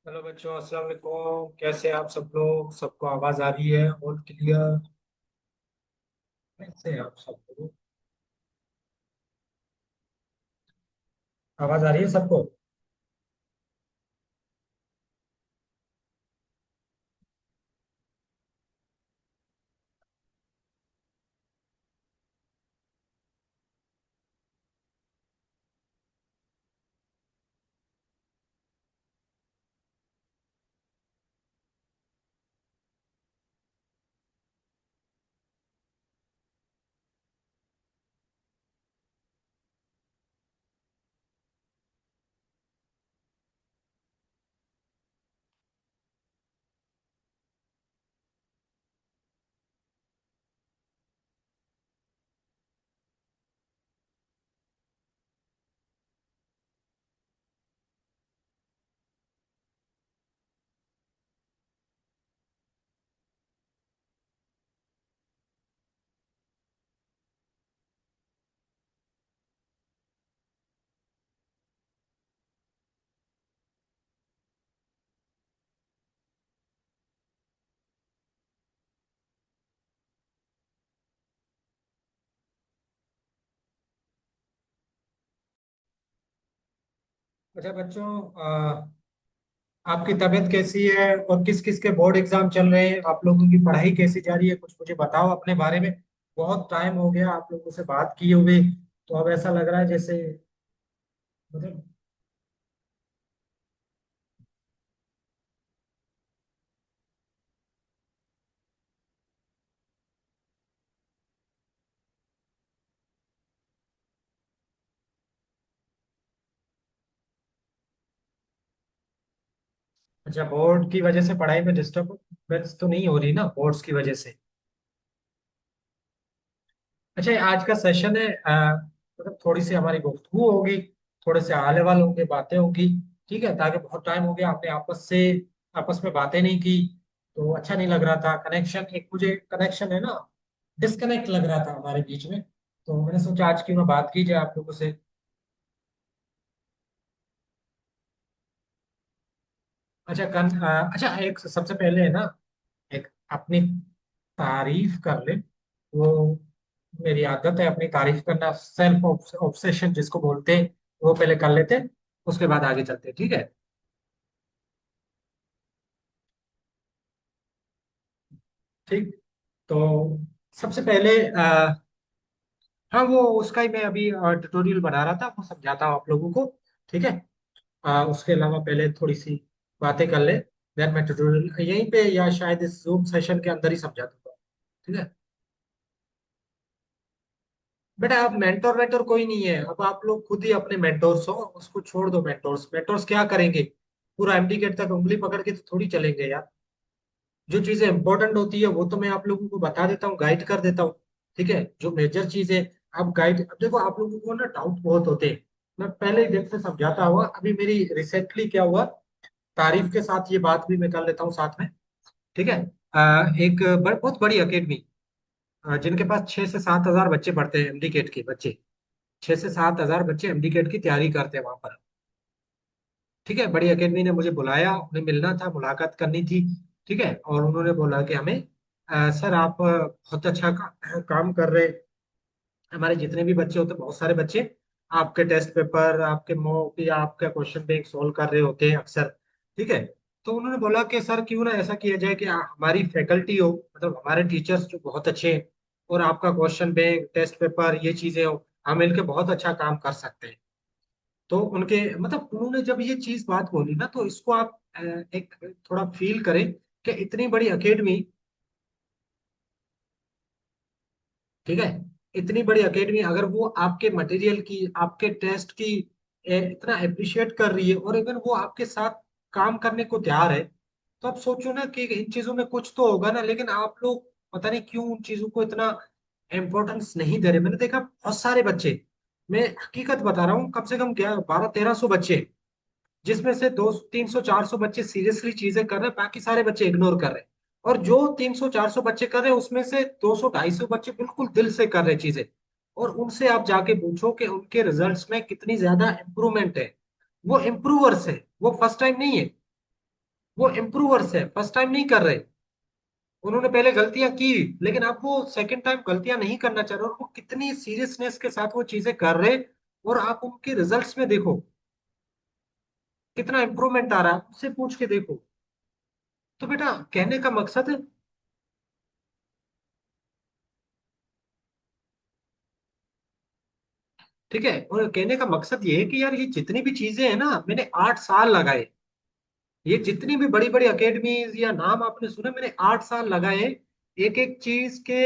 Hello बच्चों, अस्सलाम वालेकुम। कैसे हैं आप सब लोग? सबको आवाज आ रही है? All clear? कैसे हैं आप सब लोग? आवाज आ रही है सबको? अच्छा बच्चों, आपकी तबीयत कैसी है और किस किस के बोर्ड एग्जाम चल रहे हैं? आप लोगों की पढ़ाई कैसी जा रही है? कुछ मुझे बताओ अपने बारे में। बहुत टाइम हो गया आप लोगों से बात किए हुए। तो अब ऐसा लग रहा है जैसे मतलब। अच्छा, बोर्ड की वजह से पढ़ाई में डिस्टर्बेंस तो नहीं हो रही ना बोर्ड्स की वजह से? अच्छा, ये आज का सेशन है, मतलब थोड़ी सी हमारी गुफ्तगू होगी, थोड़े से आले वाले होंगे, बातें होंगी। ठीक है, ताकि बहुत टाइम हो गया आपने आपस में बातें नहीं की। तो अच्छा नहीं लग रहा था, कनेक्शन एक मुझे कनेक्शन है ना, डिस्कनेक्ट लग रहा था हमारे बीच में। तो मैंने सोचा आज की मैं बात की जाए आप लोगों से। अच्छा अच्छा, एक सबसे पहले है ना, एक अपनी तारीफ कर ले। वो मेरी आदत है अपनी तारीफ करना, सेल्फ ऑब्सेशन जिसको बोलते हैं। वो पहले कर लेते हैं, उसके बाद आगे चलते हैं, ठीक है? ठीक। तो सबसे पहले हाँ, वो उसका ही मैं अभी ट्यूटोरियल बना रहा था, वो समझाता हूँ आप लोगों को। ठीक है। उसके अलावा पहले थोड़ी सी बातें कर ले, देन मैं ट्यूटोरियल यहीं पे या शायद इस जूम सेशन के अंदर ही समझा दूंगा। ठीक है। बेटा, आप मेंटोर वेंटोर कोई नहीं है, अब आप लोग खुद ही अपने मेंटोर्स हो, उसको छोड़ दो। मेंटोर्स मेंटोर्स क्या करेंगे? पूरा एमडी गेट तक उंगली पकड़ के तो थोड़ी चलेंगे यार। जो चीजें इंपॉर्टेंट होती है वो तो मैं आप लोगों को बता देता हूँ, गाइड कर देता हूँ। ठीक है, जो मेजर चीज है, अब देखो आप लोगों को ना डाउट बहुत होते हैं। मैं पहले ही दिन से समझाता हुआ, अभी मेरी रिसेंटली क्या हुआ, तारीफ के साथ ये बात भी मैं कर लेता हूँ साथ में। ठीक है। एक बहुत बड़ी अकेडमी, जिनके पास 6 से 7 हजार बच्चे पढ़ते हैं, एमडी गेट के बच्चे। 6 से 7 हजार बच्चे एमडी गेट की तैयारी करते हैं वहां पर। ठीक है, बड़ी एकेडमी ने मुझे बुलाया, उन्हें मिलना था, मुलाकात करनी थी। ठीक है, और उन्होंने बोला कि हमें सर आप बहुत अच्छा काम कर रहे हैं। हमारे जितने भी बच्चे होते हैं, बहुत सारे बच्चे आपके टेस्ट पेपर, आपके मॉक या आपका क्वेश्चन बैंक सोल्व कर रहे होते हैं अक्सर। ठीक है। तो उन्होंने बोला कि सर क्यों ना ऐसा किया जाए कि हमारी फैकल्टी हो, मतलब हमारे टीचर्स जो बहुत अच्छे हैं, और आपका क्वेश्चन बैंक टेस्ट पेपर ये चीजें हो, हम मिलकर बहुत अच्छा काम कर सकते हैं। तो उनके मतलब उन्होंने जब ये चीज बात बोली ना, तो इसको आप एक थोड़ा फील करें कि इतनी बड़ी एकेडमी। ठीक है, इतनी बड़ी एकेडमी अगर वो आपके मटेरियल की, आपके टेस्ट की इतना अप्रिशिएट कर रही है, और इवन वो आपके साथ काम करने को तैयार है, तो आप सोचो ना कि इन चीजों में कुछ तो होगा ना। लेकिन आप लोग पता नहीं क्यों उन चीजों को इतना इम्पोर्टेंस नहीं दे रहे। मैंने देखा बहुत सारे बच्चे, मैं हकीकत बता रहा हूँ, कम से कम क्या 1200-1300 बच्चे, जिसमें से 200-300-400 बच्चे सीरियसली चीजें कर रहे हैं, बाकी सारे बच्चे इग्नोर कर रहे हैं। और जो 300-400 बच्चे कर रहे हैं, उसमें से 200-250 बच्चे बिल्कुल दिल से कर रहे हैं चीजें। और उनसे आप जाके पूछो कि उनके रिजल्ट्स में कितनी ज्यादा इंप्रूवमेंट है। वो इम्प्रूवर्स है, वो फर्स्ट टाइम नहीं है। वो इम्प्रूवर्स है, फर्स्ट टाइम नहीं कर रहे। उन्होंने पहले गलतियां की, लेकिन अब वो सेकंड टाइम गलतियां नहीं करना चाह रहे, और वो कितनी सीरियसनेस के साथ वो चीजें कर रहे। और आप उनके रिजल्ट्स में देखो कितना इंप्रूवमेंट आ रहा है, उससे पूछ के देखो। तो बेटा कहने का मकसद है, ठीक है, और कहने का मकसद ये है कि यार ये जितनी भी चीजें हैं ना, मैंने 8 साल लगाए। ये जितनी भी बड़ी बड़ी अकेडमीज या नाम आपने सुने, मैंने 8 साल लगाए। एक एक चीज के,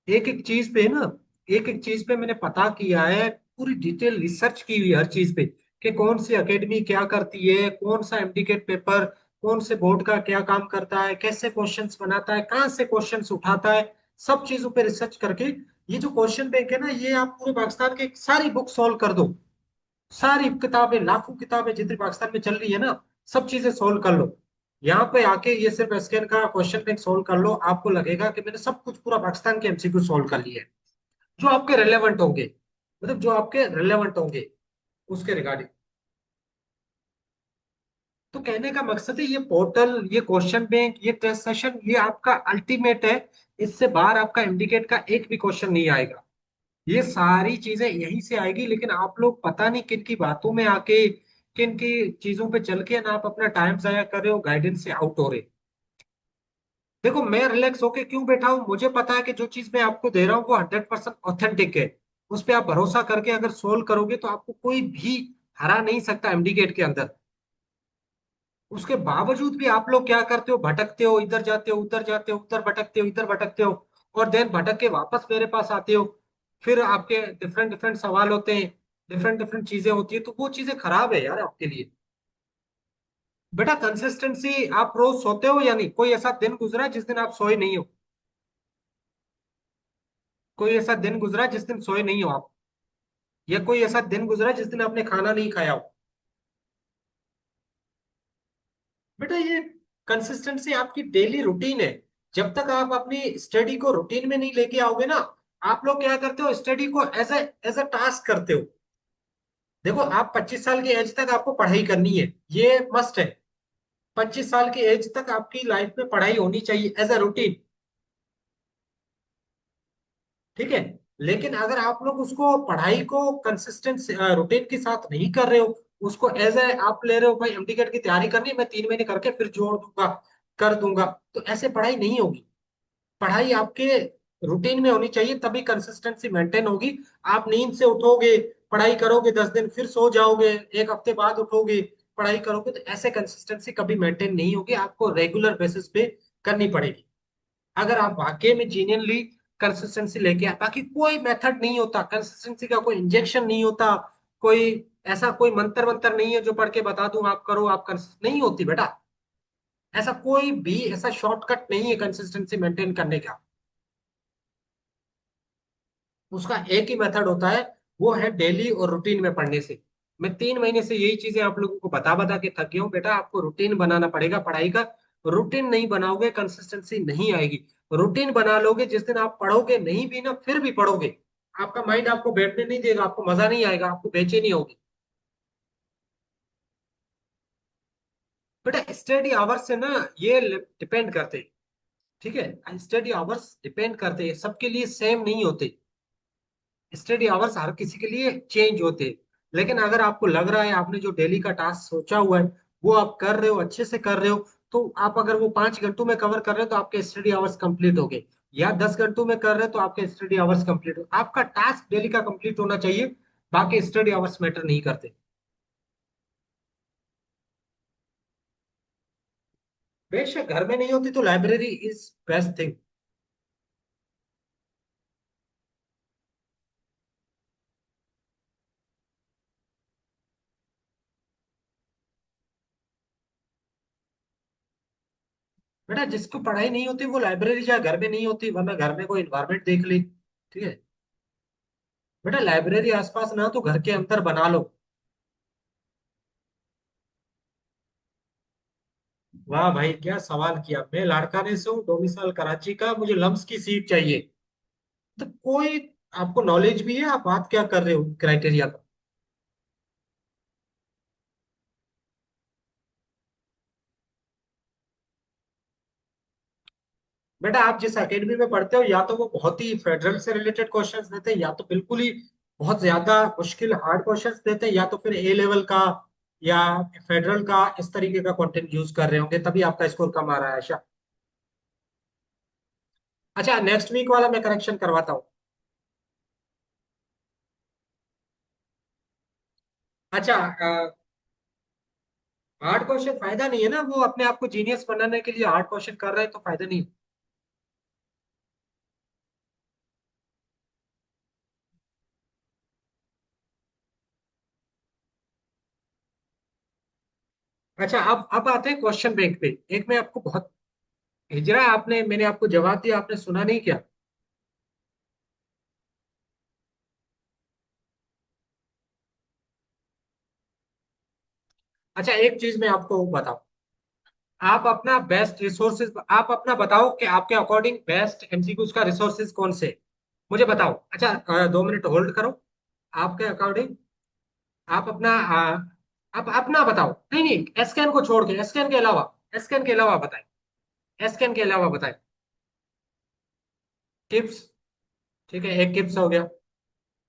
एक एक चीज पे ना, एक एक चीज पे मैंने पता किया है, पूरी डिटेल रिसर्च की हुई है हर चीज पे, कि कौन सी अकेडमी क्या करती है, कौन सा एमडीकेट पेपर, कौन से बोर्ड का क्या काम करता है, कैसे क्वेश्चंस बनाता है, कहाँ से क्वेश्चंस उठाता है। सब चीजों पे रिसर्च करके ये जो क्वेश्चन बैंक है ना, ये आप पूरे पाकिस्तान की सारी बुक सॉल्व कर दो। सारी किताबें, लाखों किताबें जितनी पाकिस्तान में चल रही है ना, सब चीजें सोल्व कर लो। यहाँ पे आके ये सिर्फ एसकेएन का क्वेश्चन बैंक सोल्व कर लो, आपको लगेगा कि मैंने सब कुछ पूरा पाकिस्तान के एमसीक्यू सोल्व कर लिए हैं, जो आपके रिलेवेंट होंगे, मतलब जो आपके रिलेवेंट होंगे उसके रिगार्डिंग। तो कहने का मकसद है, ये पोर्टल, ये क्वेश्चन बैंक, ये टेस्ट सेशन, ये आपका अल्टीमेट है। इससे बाहर आपका इंडिकेट का एक भी क्वेश्चन नहीं आएगा। ये सारी चीजें यहीं से आएगी, लेकिन आप लोग पता नहीं किन की बातों में आके, किन की चीजों पे चल के ना आप अपना टाइम जाया कर रहे हो, गाइडेंस से आउट हो रहे। देखो मैं रिलैक्स होके क्यों बैठा हूं, मुझे पता है कि जो चीज मैं आपको दे रहा हूँ वो 100% ऑथेंटिक है। उस पर आप भरोसा करके अगर सोल्व करोगे तो आपको कोई भी हरा नहीं सकता एमडीगेट के अंदर। उसके बावजूद भी आप लोग क्या करते हो, भटकते हो, इधर जाते हो, उधर जाते हो, उधर भटकते हो, इधर भटकते हो, और देन भटक के वापस मेरे पास आते हो। फिर आपके डिफरेंट डिफरेंट सवाल होते हैं, डिफरेंट डिफरेंट चीजें होती है, तो वो चीजें खराब है यार आपके लिए। बेटा कंसिस्टेंसी, आप रोज सोते हो या नहीं? कोई ऐसा दिन गुजरा है जिस दिन आप सोए नहीं हो? कोई ऐसा दिन गुजरा है जिस दिन सोए नहीं हो आप? या कोई ऐसा दिन गुजरा है जिस दिन आपने खाना नहीं खाया हो? बेटा ये कंसिस्टेंसी आपकी डेली रूटीन है। जब तक आप अपनी स्टडी को रूटीन में नहीं लेके आओगे ना, आप लोग क्या करते हो, स्टडी को एज अ टास्क करते हो। देखो आप 25 साल की एज तक आपको पढ़ाई करनी है, ये मस्ट है। 25 साल की एज तक आपकी लाइफ में पढ़ाई होनी चाहिए एज अ रूटीन, ठीक है। लेकिन अगर आप लोग उसको, पढ़ाई को कंसिस्टेंट रूटीन के साथ नहीं कर रहे हो, उसको एज ए आप ले रहे हो, भाई एमटीकेट की तैयारी करनी है, मैं 3 महीने करके फिर जोड़ दूंगा, कर दूंगा, तो ऐसे पढ़ाई नहीं होगी। पढ़ाई आपके रूटीन में होनी चाहिए, तभी कंसिस्टेंसी मेंटेन होगी। आप नींद से उठोगे, पढ़ाई करोगे 10 दिन, फिर सो जाओगे, एक हफ्ते बाद उठोगे, पढ़ाई करोगे, तो ऐसे कंसिस्टेंसी कभी मेंटेन नहीं होगी, आपको रेगुलर बेसिस पे करनी पड़ेगी। अगर आप वाकई में जीनियनली कंसिस्टेंसी लेके आए, बाकी कोई मेथड नहीं होता कंसिस्टेंसी का, कोई इंजेक्शन नहीं होता, कोई ऐसा कोई मंत्र मंत्र नहीं है जो पढ़ के बता दूं आप करो, आप नहीं होती बेटा। ऐसा कोई भी ऐसा शॉर्टकट नहीं है कंसिस्टेंसी मेंटेन करने का। उसका एक ही मेथड होता है, वो है डेली और रूटीन में पढ़ने से। मैं 3 महीने से यही चीजें आप लोगों को बता बता के थक गया हूँ, बेटा आपको रूटीन बनाना पड़ेगा पढ़ाई का। रूटीन नहीं बनाओगे कंसिस्टेंसी नहीं आएगी। रूटीन बना लोगे, जिस दिन आप पढ़ोगे नहीं भी ना, फिर भी पढ़ोगे, आपका माइंड आपको बैठने नहीं देगा, आपको मजा नहीं आएगा, आपको बेचैनी होगी। बेटा स्टडी आवर्स से ना, ये डिपेंड करते हैं, ठीक है, स्टडी आवर्स डिपेंड करते हैं, सबके लिए सेम नहीं होते। स्टडी आवर्स हर किसी के लिए चेंज होते हैं। लेकिन अगर आपको लग रहा है आपने जो डेली का टास्क सोचा हुआ है वो आप कर रहे हो, अच्छे से कर रहे हो, तो आप अगर वो 5 घंटों में कवर कर रहे हो तो आपके स्टडी आवर्स कंप्लीट हो गए। या 10 घंटों में कर रहे हो तो आपके स्टडी आवर्स कंप्लीट हो, आपका टास्क डेली का कंप्लीट होना चाहिए। बाकी स्टडी आवर्स मैटर नहीं करते। बेशक घर में नहीं होती तो लाइब्रेरी इज बेस्ट थिंग। बेटा जिसको पढ़ाई नहीं होती वो लाइब्रेरी जाए, घर में नहीं होती, वरना घर में कोई इन्वायरमेंट देख ली, ठीक है। बेटा लाइब्रेरी आसपास ना तो घर के अंदर बना लो। वाह भाई क्या सवाल किया, मैं लाड़काने से हूँ, डोमिसाइल कराची का, मुझे लम्स की सीट चाहिए। तो कोई आपको नॉलेज भी है, आप बात क्या कर रहे हो क्राइटेरिया का? बेटा आप जिस एकेडमी में पढ़ते हो या तो वो बहुत ही फेडरल से रिलेटेड क्वेश्चंस देते हैं, या तो बिल्कुल ही बहुत ज्यादा मुश्किल हार्ड क्वेश्चंस देते हैं, या तो फिर ए लेवल का या फेडरल का इस तरीके का कंटेंट यूज कर रहे होंगे, तभी आपका स्कोर कम आ रहा है आशा। अच्छा नेक्स्ट वीक वाला मैं करेक्शन करवाता हूँ। अच्छा हार्ड क्वेश्चन फायदा नहीं है ना, वो अपने आप को जीनियस बनाने के लिए हार्ड क्वेश्चन कर रहे हैं तो फायदा नहीं। अच्छा अब आते हैं क्वेश्चन बैंक पे। एक मैं आपको बहुत हिजरा, आपने मैंने आपको जवाब दिया, आपने सुना नहीं क्या? अच्छा एक चीज मैं आपको बताऊं, आप अपना बेस्ट रिसोर्सेज आप अपना बताओ कि आपके अकॉर्डिंग बेस्ट एमसीक्यूज का रिसोर्सेज कौन से, मुझे बताओ। अच्छा 2 मिनट होल्ड करो। आपके अकॉर्डिंग आप अपना आप अपना बताओ। नहीं नहीं, एसकेएन को छोड़ के, एसकेएन के अलावा, एसकेएन के अलावा बताएं, एसकेएन के अलावा बताएं। टिप्स, ठीक है एक टिप्स हो गया।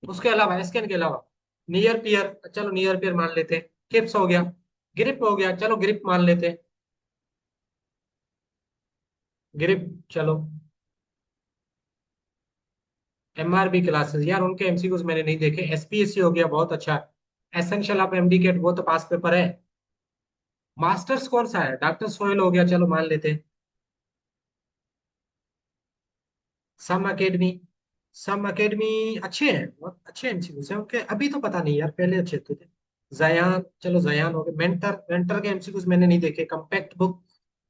उसके अलावा एसकेएन के अलावा नियर पियर, चलो नियर पियर मान लेते हैं, टिप्स हो गया। ग्रिप हो गया, चलो ग्रिप मान लेते हैं, ग्रिप चलो। एमआरबी क्लासेस यार उनके एमसीक्यूज मैंने नहीं देखे। एसपीएससी हो गया बहुत अच्छा। एसेंशियल ऑफ एमडी केट वो तो पास पेपर है। मास्टर्स कौन सा है? डॉक्टर सोहेल हो गया, चलो मान लेते हैं। सम एकेडमी, सम एकेडमी अच्छे हैं, बहुत अच्छे एमसीक्यूज हैं उनके। अभी तो पता नहीं यार, पहले अच्छे थे। जयान, चलो जयान हो गए। मेंटर, मेंटर के एमसीक्यूज मैंने नहीं देखे। कम्पैक्ट बुक,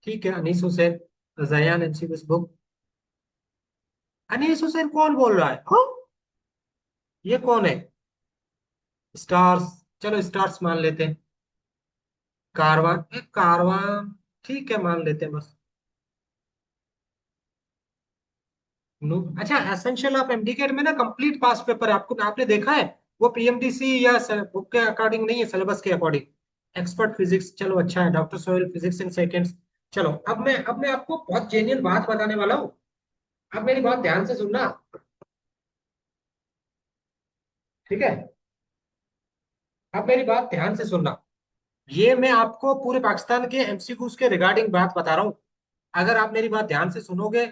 ठीक है अनीस हुसैन। जयान एमसीक्यूज बुक। अनीस हुसैन कौन बोल रहा है? हाँ, ये कौन है? स्टार्स, चलो स्टार्स मान लेते हैं। कारवान, एक कारवान, ठीक है मान लेते हैं बस। अच्छा एसेंशियल ऑफ एमडीकेट में ना कंप्लीट पास पेपर है, आपको आपने देखा है? वो पीएमडीसी या बुक के अकॉर्डिंग नहीं है, सिलेबस के अकॉर्डिंग। एक्सपर्ट फिजिक्स, चलो अच्छा है। Doctor Sohail physics in seconds. चलो अब मैं आपको बहुत जेन्युइन बात बताने वाला हूँ। अब मेरी बात ध्यान से सुनना, ठीक है? अब मेरी बात ध्यान से सुनना। ये मैं आपको पूरे पाकिस्तान के एमसीक्यूज के रिगार्डिंग बात बता रहा हूँ। अगर आप मेरी बात ध्यान से सुनोगे,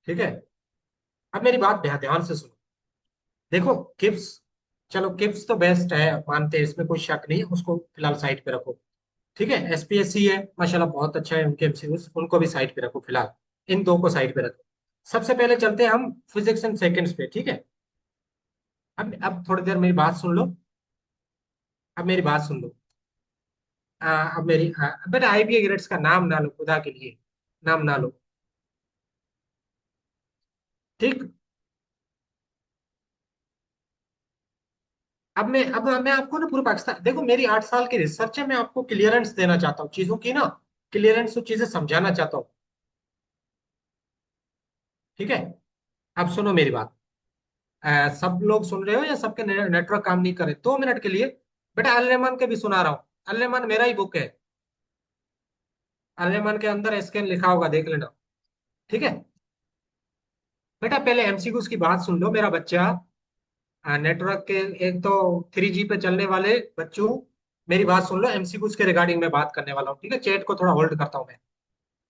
ठीक है? अब मेरी बात ध्यान से सुनो। देखो किप्स, चलो किप्स तो बेस्ट है मानते हैं, इसमें कोई शक नहीं है, उसको फिलहाल साइड पे रखो। ठीक है एसपीएससी है माशाल्लाह बहुत अच्छा है, उनके एमसीक्यूज उनको भी साइड पे रखो फिलहाल। इन दो को साइड पे रखो। सबसे पहले चलते हैं हम फिजिक्स एंड सेकंड्स पे, ठीक है? अब थोड़ी देर मेरी बात सुन लो। अब मेरी बात सुन लो। अब मेरी बेटा आईबीए ग्रेड्स का नाम ना लो खुदा के लिए, नाम ना लो, ठीक? अब मैं आपको ना पूरे पाकिस्तान, देखो मेरी 8 साल की रिसर्च है, मैं आपको क्लियरेंस देना चाहता हूँ चीजों की ना, क्लियरेंस और चीजें समझाना चाहता हूँ, ठीक है? अब सुनो मेरी बात। सब लोग सुन रहे हो या सबके नेटवर्क काम नहीं करे? 2 मिनट के लिए बेटा अल रहमान के भी सुना रहा हूँ। अल रहमान मेरा ही बुक है। अल रहमान के अंदर स्कैन लिखा होगा, देख लेना, ठीक है? बेटा पहले एमसीक्यूज की बात सुन लो मेरा बच्चा। नेटवर्क के एक तो 3G पे चलने वाले बच्चों, मेरी बात सुन लो। एमसीक्यूज के रिगार्डिंग मैं बात करने वाला हूँ, ठीक है? चैट को थोड़ा होल्ड करता हूँ मैं,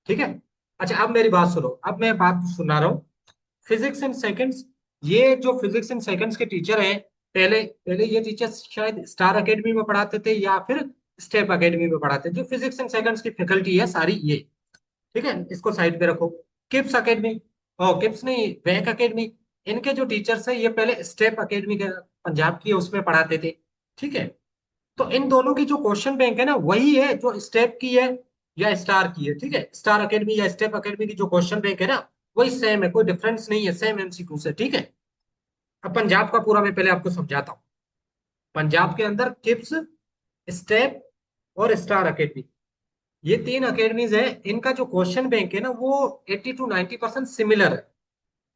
ठीक है? अच्छा अब मेरी बात सुनो, अब मैं बात सुना रहा हूँ। फिजिक्स एंड सेकंड्स, ये जो फिजिक्स एंड सेकंड्स के टीचर हैं, पहले पहले ये टीचर शायद स्टार एकेडमी में पढ़ाते थे या फिर स्टेप एकेडमी में पढ़ाते थे। जो फिजिक्स एंड सेकंड्स की फैकल्टी है सारी ये, ठीक है? इसको साइड पे रखो। किप्स एकेडमी, ओ किप्स नहीं, बैंक एकेडमी, इनके जो टीचर्स है ये पहले स्टेप एकेडमी के पंजाब की है उसमें पढ़ाते थे, ठीक है? तो इन दोनों की जो क्वेश्चन बैंक है ना वही है जो स्टेप की है या स्टार की है, ठीक है? स्टार एकेडमी या स्टेप एकेडमी की जो क्वेश्चन बैंक है ना वही सेम है, कोई डिफरेंस नहीं है, सेम एमसीक्यू से, ठीक है? अब पंजाब का पूरा मैं पहले आपको समझाता हूँ। पंजाब के अंदर किप्स, स्टेप और स्टार एकेडमी, ये 3 एकेडमीज है। इनका जो क्वेश्चन बैंक है ना वो 80 to 90% सिमिलर है।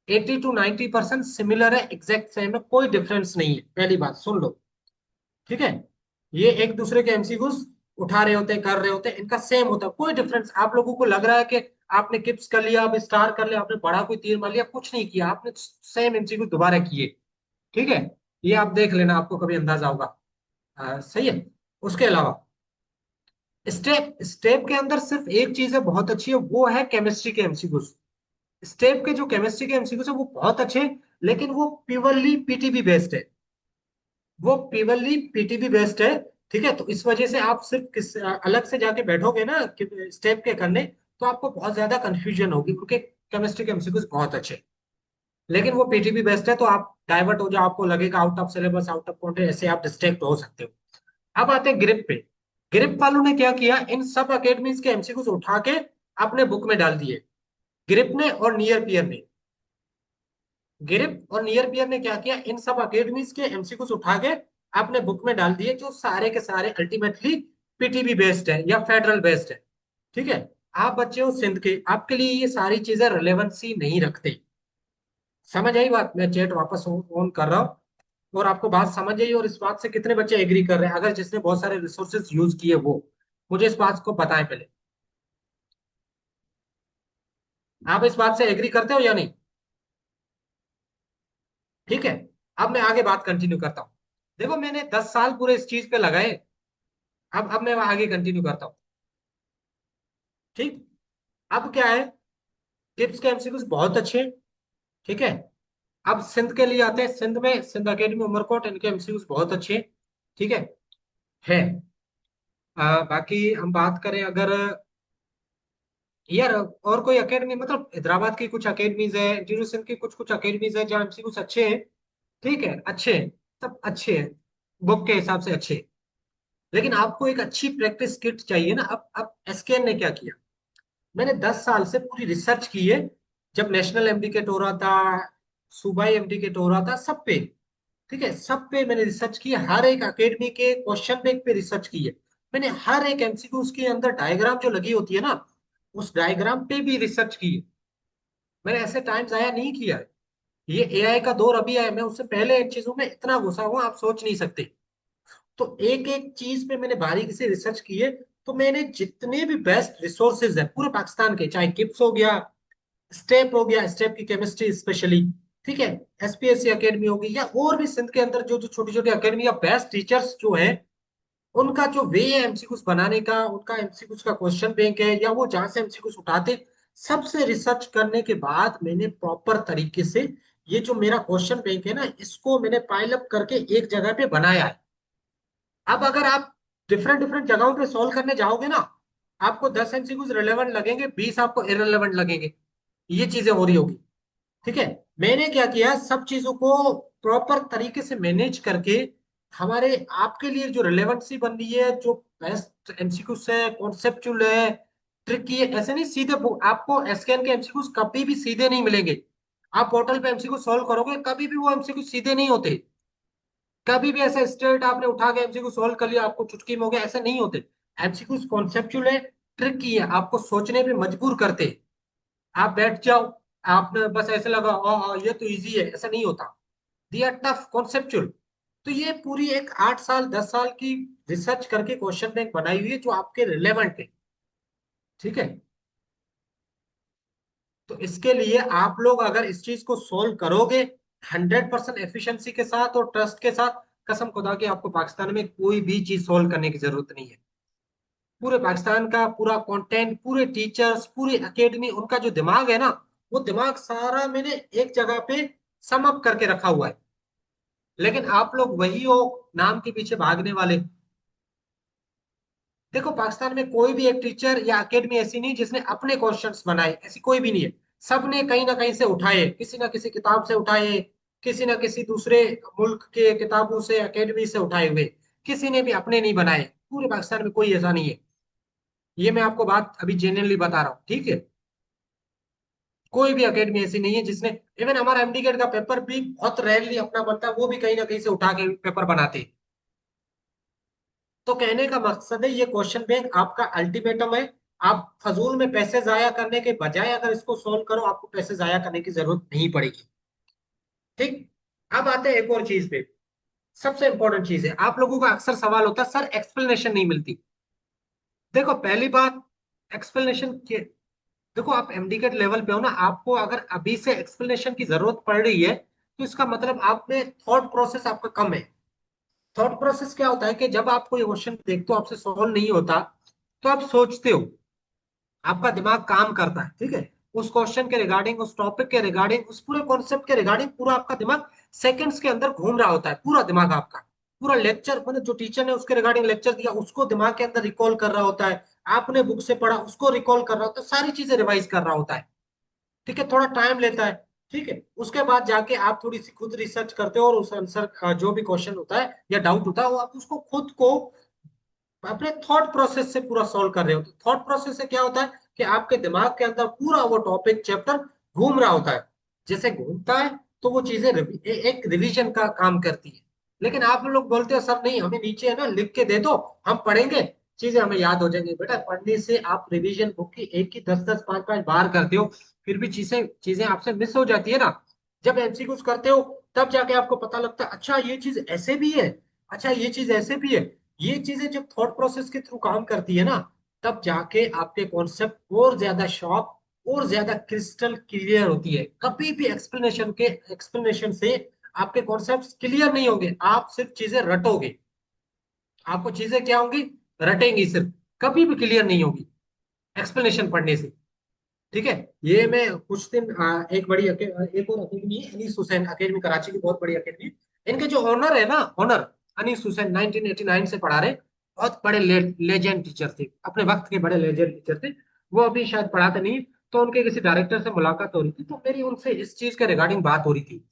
80 to 90% सिमिलर है, एग्जैक्ट सेम है, कोई डिफरेंस नहीं है। पहली बात सुन लो, ठीक है? ये एक दूसरे के एमसीक्यूज उठा रहे होते हैं, कर रहे होते हैं, इनका सेम होता है, कोई डिफरेंस। आप लोगों को लग रहा है कि आपने किप्स कर लिया, आप स्टार कर लिया, आपने बड़ा कोई तीर मार लिया, कुछ नहीं किया आपने, सेम एमसीक्यू दोबारा किए। ठीक है, ये आप देख लेना, आपको कभी अंदाजा होगा। सही है। उसके अलावा स्टेप स्टेप के अंदर सिर्फ एक चीज है बहुत अच्छी है, वो है केमिस्ट्री के एमसीक्यूज। स्टेप के जो केमिस्ट्री के एमसीक्यूज है वो बहुत अच्छे हैं, लेकिन वो प्योरली पीटीबी बेस्ड है। वो प्योरली पीटीबी बेस्ड है। ठीक है, तो इस वजह से आप सिर्फ किस अलग से जाके बैठोगे ना स्टेप के करने, तो आपको बहुत ज्यादा कंफ्यूजन होगी, क्योंकि केमिस्ट्री के एमसीक्यूज बहुत अच्छे हैं। लेकिन वो पीटीबी बेस्ड है, तो आप डाइवर्ट हो जाओ, आपको लगेगा out of syllabus, out of content, ऐसे आप डिस्ट्रैक्ट हो सकते हो। अब आते हैं ग्रिप पे। ग्रिप वालों ने क्या किया, इन सब अकेडमीज के एमसीक्यूज उठा के अपने बुक में डाल दिए। ग्रिप ने और नियर पियर ने, गिरिप और नियर पियर ने क्या किया, इन सब अकेडमीज के एमसीक्यूज उठा के अपने बुक में डाल दिए, जो सारे के सारे अल्टीमेटली पीटीबी बेस्ड है या फेडरल बेस्ड है। ठीक है, आप बच्चे हो सिंध के, आपके लिए ये सारी चीजें रिलेवेंसी नहीं रखते। समझ आई बात? मैं चैट वापस ऑन कर रहा हूँ, और आपको बात समझ आई, और इस बात से कितने बच्चे एग्री कर रहे हैं, अगर जिसने बहुत सारे रिसोर्सेज यूज किए वो, मुझे इस बात को बताएं पहले। आप इस बात से एग्री करते हो या नहीं? ठीक है, अब मैं आगे बात कंटिन्यू करता हूँ। देखो मैंने 10 साल पूरे इस चीज पे लगाए। अब मैं आगे कंटिन्यू करता हूँ। ठीक, अब क्या है, टिप्स के एमसीक्यूज बहुत अच्छे हैं। ठीक है, अब सिंध के लिए आते हैं। सिंध में सिंध एकेडमी उमरकोट, इनके एमसीक्यूज बहुत अच्छे हैं। ठीक है। बाकी हम बात करें अगर, यार और कोई एकेडमी, मतलब हैदराबाद की कुछ एकेडमीज है, जीरो सिंध की कुछ कुछ एकेडमीज है जहाँ एमसीक्यूज अच्छे हैं। ठीक है, अच्छे हैं, सब अच्छे हैं, बुक के हिसाब से अच्छे हैं। लेकिन आपको एक अच्छी प्रैक्टिस किट चाहिए ना। अब एसकेएन ने क्या किया, मैंने 10 साल से पूरी रिसर्च की है। जब नेशनल एमडीकेट हो रहा था, सूबाई एमडीकेट हो रहा था, सब पे, ठीक है, सब पे मैंने रिसर्च की है। हर एक एकेडमी के क्वेश्चन बैंक पे रिसर्च की है। मैंने हर एक एमसीक्यू उसके अंदर डायग्राम जो लगी होती है ना, उस डायग्राम पे भी रिसर्च की है। मैंने ऐसे टाइम जाया नहीं किया है। ये एआई का दौर अभी आया, मैं उससे पहले इन चीजों में इतना घुसा हुआ आप सोच नहीं सकते। तो एक एक चीज पे मैंने बारीकी से रिसर्च की है। तो मैंने जितने भी बेस्ट रिसोर्सेज है पूरे पाकिस्तान के, चाहे किप्स हो गया, स्टेप हो गया, स्टेप की केमिस्ट्री स्पेशली, ठीक है, एसपीएससी एकेडमी होगी, या और भी सिंध के अंदर जो जो छोटी छोटी अकेडमी या बेस्ट टीचर्स जो है, उनका जो वे है एमसीक्यूज बनाने का, उनका एमसीक्यूज का क्वेश्चन बैंक है, या वो जहां से एमसीक्यूज उठाते, सबसे रिसर्च करने के बाद मैंने प्रॉपर तरीके से ये जो मेरा क्वेश्चन बैंक है ना, इसको मैंने पाइल अप करके एक जगह पे बनाया है। अब अगर आप डिफरेंट डिफरेंट जगहों पे सॉल्व करने जाओगे ना, आपको 10 एमसीक्यूज रिलेवेंट लगेंगे, 20 आपको इररिलेवेंट लगेंगे। ये चीजें हो रही होगी। ठीक है, मैंने क्या किया, सब चीजों को प्रॉपर तरीके से मैनेज करके, हमारे आपके लिए जो रिलेवेंसी बन रही है, जो बेस्ट एमसीक्यू है, कॉन्सेप्चुअल है, ट्रिकी है, ऐसे नहीं सीधे आपको एसकेएन के एमसीक्यूज कभी भी सीधे नहीं मिलेंगे। आप पोर्टल पे एमसीक्यू सॉल्व करोगे, कभी भी वो एमसीक्यू सीधे नहीं होते। कभी भी ऐसा स्टेट आपने उठा के एमसीक्यू सॉल्व कर लिया आपको चुटकी में हो गया, ऐसा नहीं होते। एमसीक्यू कॉन्सेप्चुअल है, ट्रिकी है, आपको सोचने पे मजबूर करते हैं। आप बैठ जाओ, आपने बस ऐसे लगा ये तो इजी है, ऐसा नहीं होता। दिया टफ कॉन्सेप्चुअल। तो ये पूरी एक 8 साल 10 साल की रिसर्च करके क्वेश्चन बैंक बनाई हुई है, जो आपके रिलेवेंट है। ठीक है, तो इसके लिए आप लोग अगर इस चीज को सोल्व करोगे 100% एफिशिएंसी के साथ और ट्रस्ट के साथ, कसम खुदा के आपको पाकिस्तान में कोई भी चीज सोल्व करने की जरूरत नहीं है। पूरे पाकिस्तान का पूरा कंटेंट, पूरे टीचर्स, पूरी एकेडमी, उनका जो दिमाग है ना, वो दिमाग सारा मैंने एक जगह पे सम अप करके रखा हुआ है। लेकिन आप लोग वही हो, नाम के पीछे भागने वाले। देखो पाकिस्तान में कोई भी एक टीचर या एकेडमी ऐसी नहीं जिसने अपने क्वेश्चंस बनाए, ऐसी कोई भी नहीं है। सबने कहीं ना कहीं से उठाए, किसी ना किसी किताब से उठाए, किसी ना किसी दूसरे मुल्क के किताबों से, एकेडमी से उठाए हुए। किसी ने भी अपने नहीं बनाए, पूरे पाकिस्तान में कोई ऐसा नहीं है। ये मैं आपको बात अभी जेन्युइनली बता रहा हूँ। ठीक है, कोई भी एकेडमी ऐसी नहीं है जिसने, इवन हमारा एमडीकेट का पेपर भी बहुत रेयरली अपना बनता है, वो भी कहीं ना कहीं से उठा के पेपर बनाते हैं। तो कहने का मकसद है, ये क्वेश्चन बैंक आपका अल्टीमेटम है। आप फजूल में पैसे जाया करने के बजाय अगर इसको सोल्व करो, आपको पैसे जाया करने की जरूरत नहीं पड़ेगी। ठीक, अब आते हैं एक और चीज पे। सबसे इंपॉर्टेंट चीज है, आप लोगों का अक्सर सवाल होता है, सर एक्सप्लेनेशन नहीं मिलती। देखो पहली बात, एक्सप्लेनेशन के, देखो आप एमडीकेट लेवल पे हो ना, आपको अगर अभी से एक्सप्लेनेशन की जरूरत पड़ रही है तो इसका मतलब आप में थॉट प्रोसेस आपका कम है। थॉट प्रोसेस क्या होता है कि जब आप कोई क्वेश्चन देखते हो आपसे सॉल्व नहीं होता, तो आप सोचते हो, आपका दिमाग काम करता है, ठीक है, उस क्वेश्चन के रिगार्डिंग, उस टॉपिक के रिगार्डिंग, उस पूरे कॉन्सेप्ट के रिगार्डिंग पूरा आपका दिमाग सेकंड्स के अंदर घूम रहा होता है। पूरा दिमाग आपका, पूरा लेक्चर मतलब जो टीचर ने उसके रिगार्डिंग लेक्चर दिया उसको दिमाग के अंदर रिकॉल कर रहा होता है, आपने बुक से पढ़ा उसको रिकॉल कर रहा होता है, सारी चीजें रिवाइज कर रहा होता है। ठीक है, थोड़ा टाइम लेता है। ठीक है, उसके बाद जाके आप थोड़ी सी खुद रिसर्च करते हो और उस आंसर जो भी क्वेश्चन होता है या डाउट होता है वो आप उसको खुद को अपने थॉट प्रोसेस से पूरा सॉल्व कर रहे हो। तो थॉट प्रोसेस से क्या होता है कि आपके दिमाग के अंदर पूरा वो टॉपिक चैप्टर घूम रहा होता है। जैसे घूमता है तो वो चीजें एक रिवीजन का काम करती है। लेकिन आप लोग बोलते हो सर नहीं, हमें नीचे है ना लिख के दे दो, हम पढ़ेंगे, चीजें हमें याद हो जाएंगी। बेटा पढ़ने से आप रिवीजन बुक की एक की 10-10 5-5 बार करते हो, फिर भी चीजें चीजें आपसे मिस हो जाती है ना। जब एमसीक्यूज करते हो तब जाके आपको पता लगता है अच्छा ये चीज ऐसे भी है, अच्छा ये चीज ऐसे भी है। ये चीजें जब थॉट प्रोसेस के थ्रू काम करती है ना, तब जाके आपके कॉन्सेप्ट और ज्यादा शॉर्प और ज्यादा क्रिस्टल क्लियर होती है। कभी भी एक्सप्लेनेशन से आपके कॉन्सेप्ट्स क्लियर नहीं होंगे, आप सिर्फ चीजें रटोगे। आपको चीजें क्या होंगी, रटेंगी सिर्फ, कभी भी क्लियर नहीं होगी एक्सप्लेनेशन पढ़ने से। ठीक है, ये मैं कुछ दिन एक बड़ी एक और अकेडमी है अनीस हुसैन अकेडमी, कराची की बहुत बड़ी अकेडमी है। इनके जो ओनर है ना, ओनर अनीस हुसैन 1989 से पढ़ा रहे, बहुत बड़े लेजेंड टीचर थे, अपने वक्त के बड़े लेजेंड टीचर थे। वो अभी शायद पढ़ाते नहीं, तो उनके किसी डायरेक्टर से मुलाकात हो रही थी, तो मेरी उनसे इस चीज के रिगार्डिंग बात हो रही थी।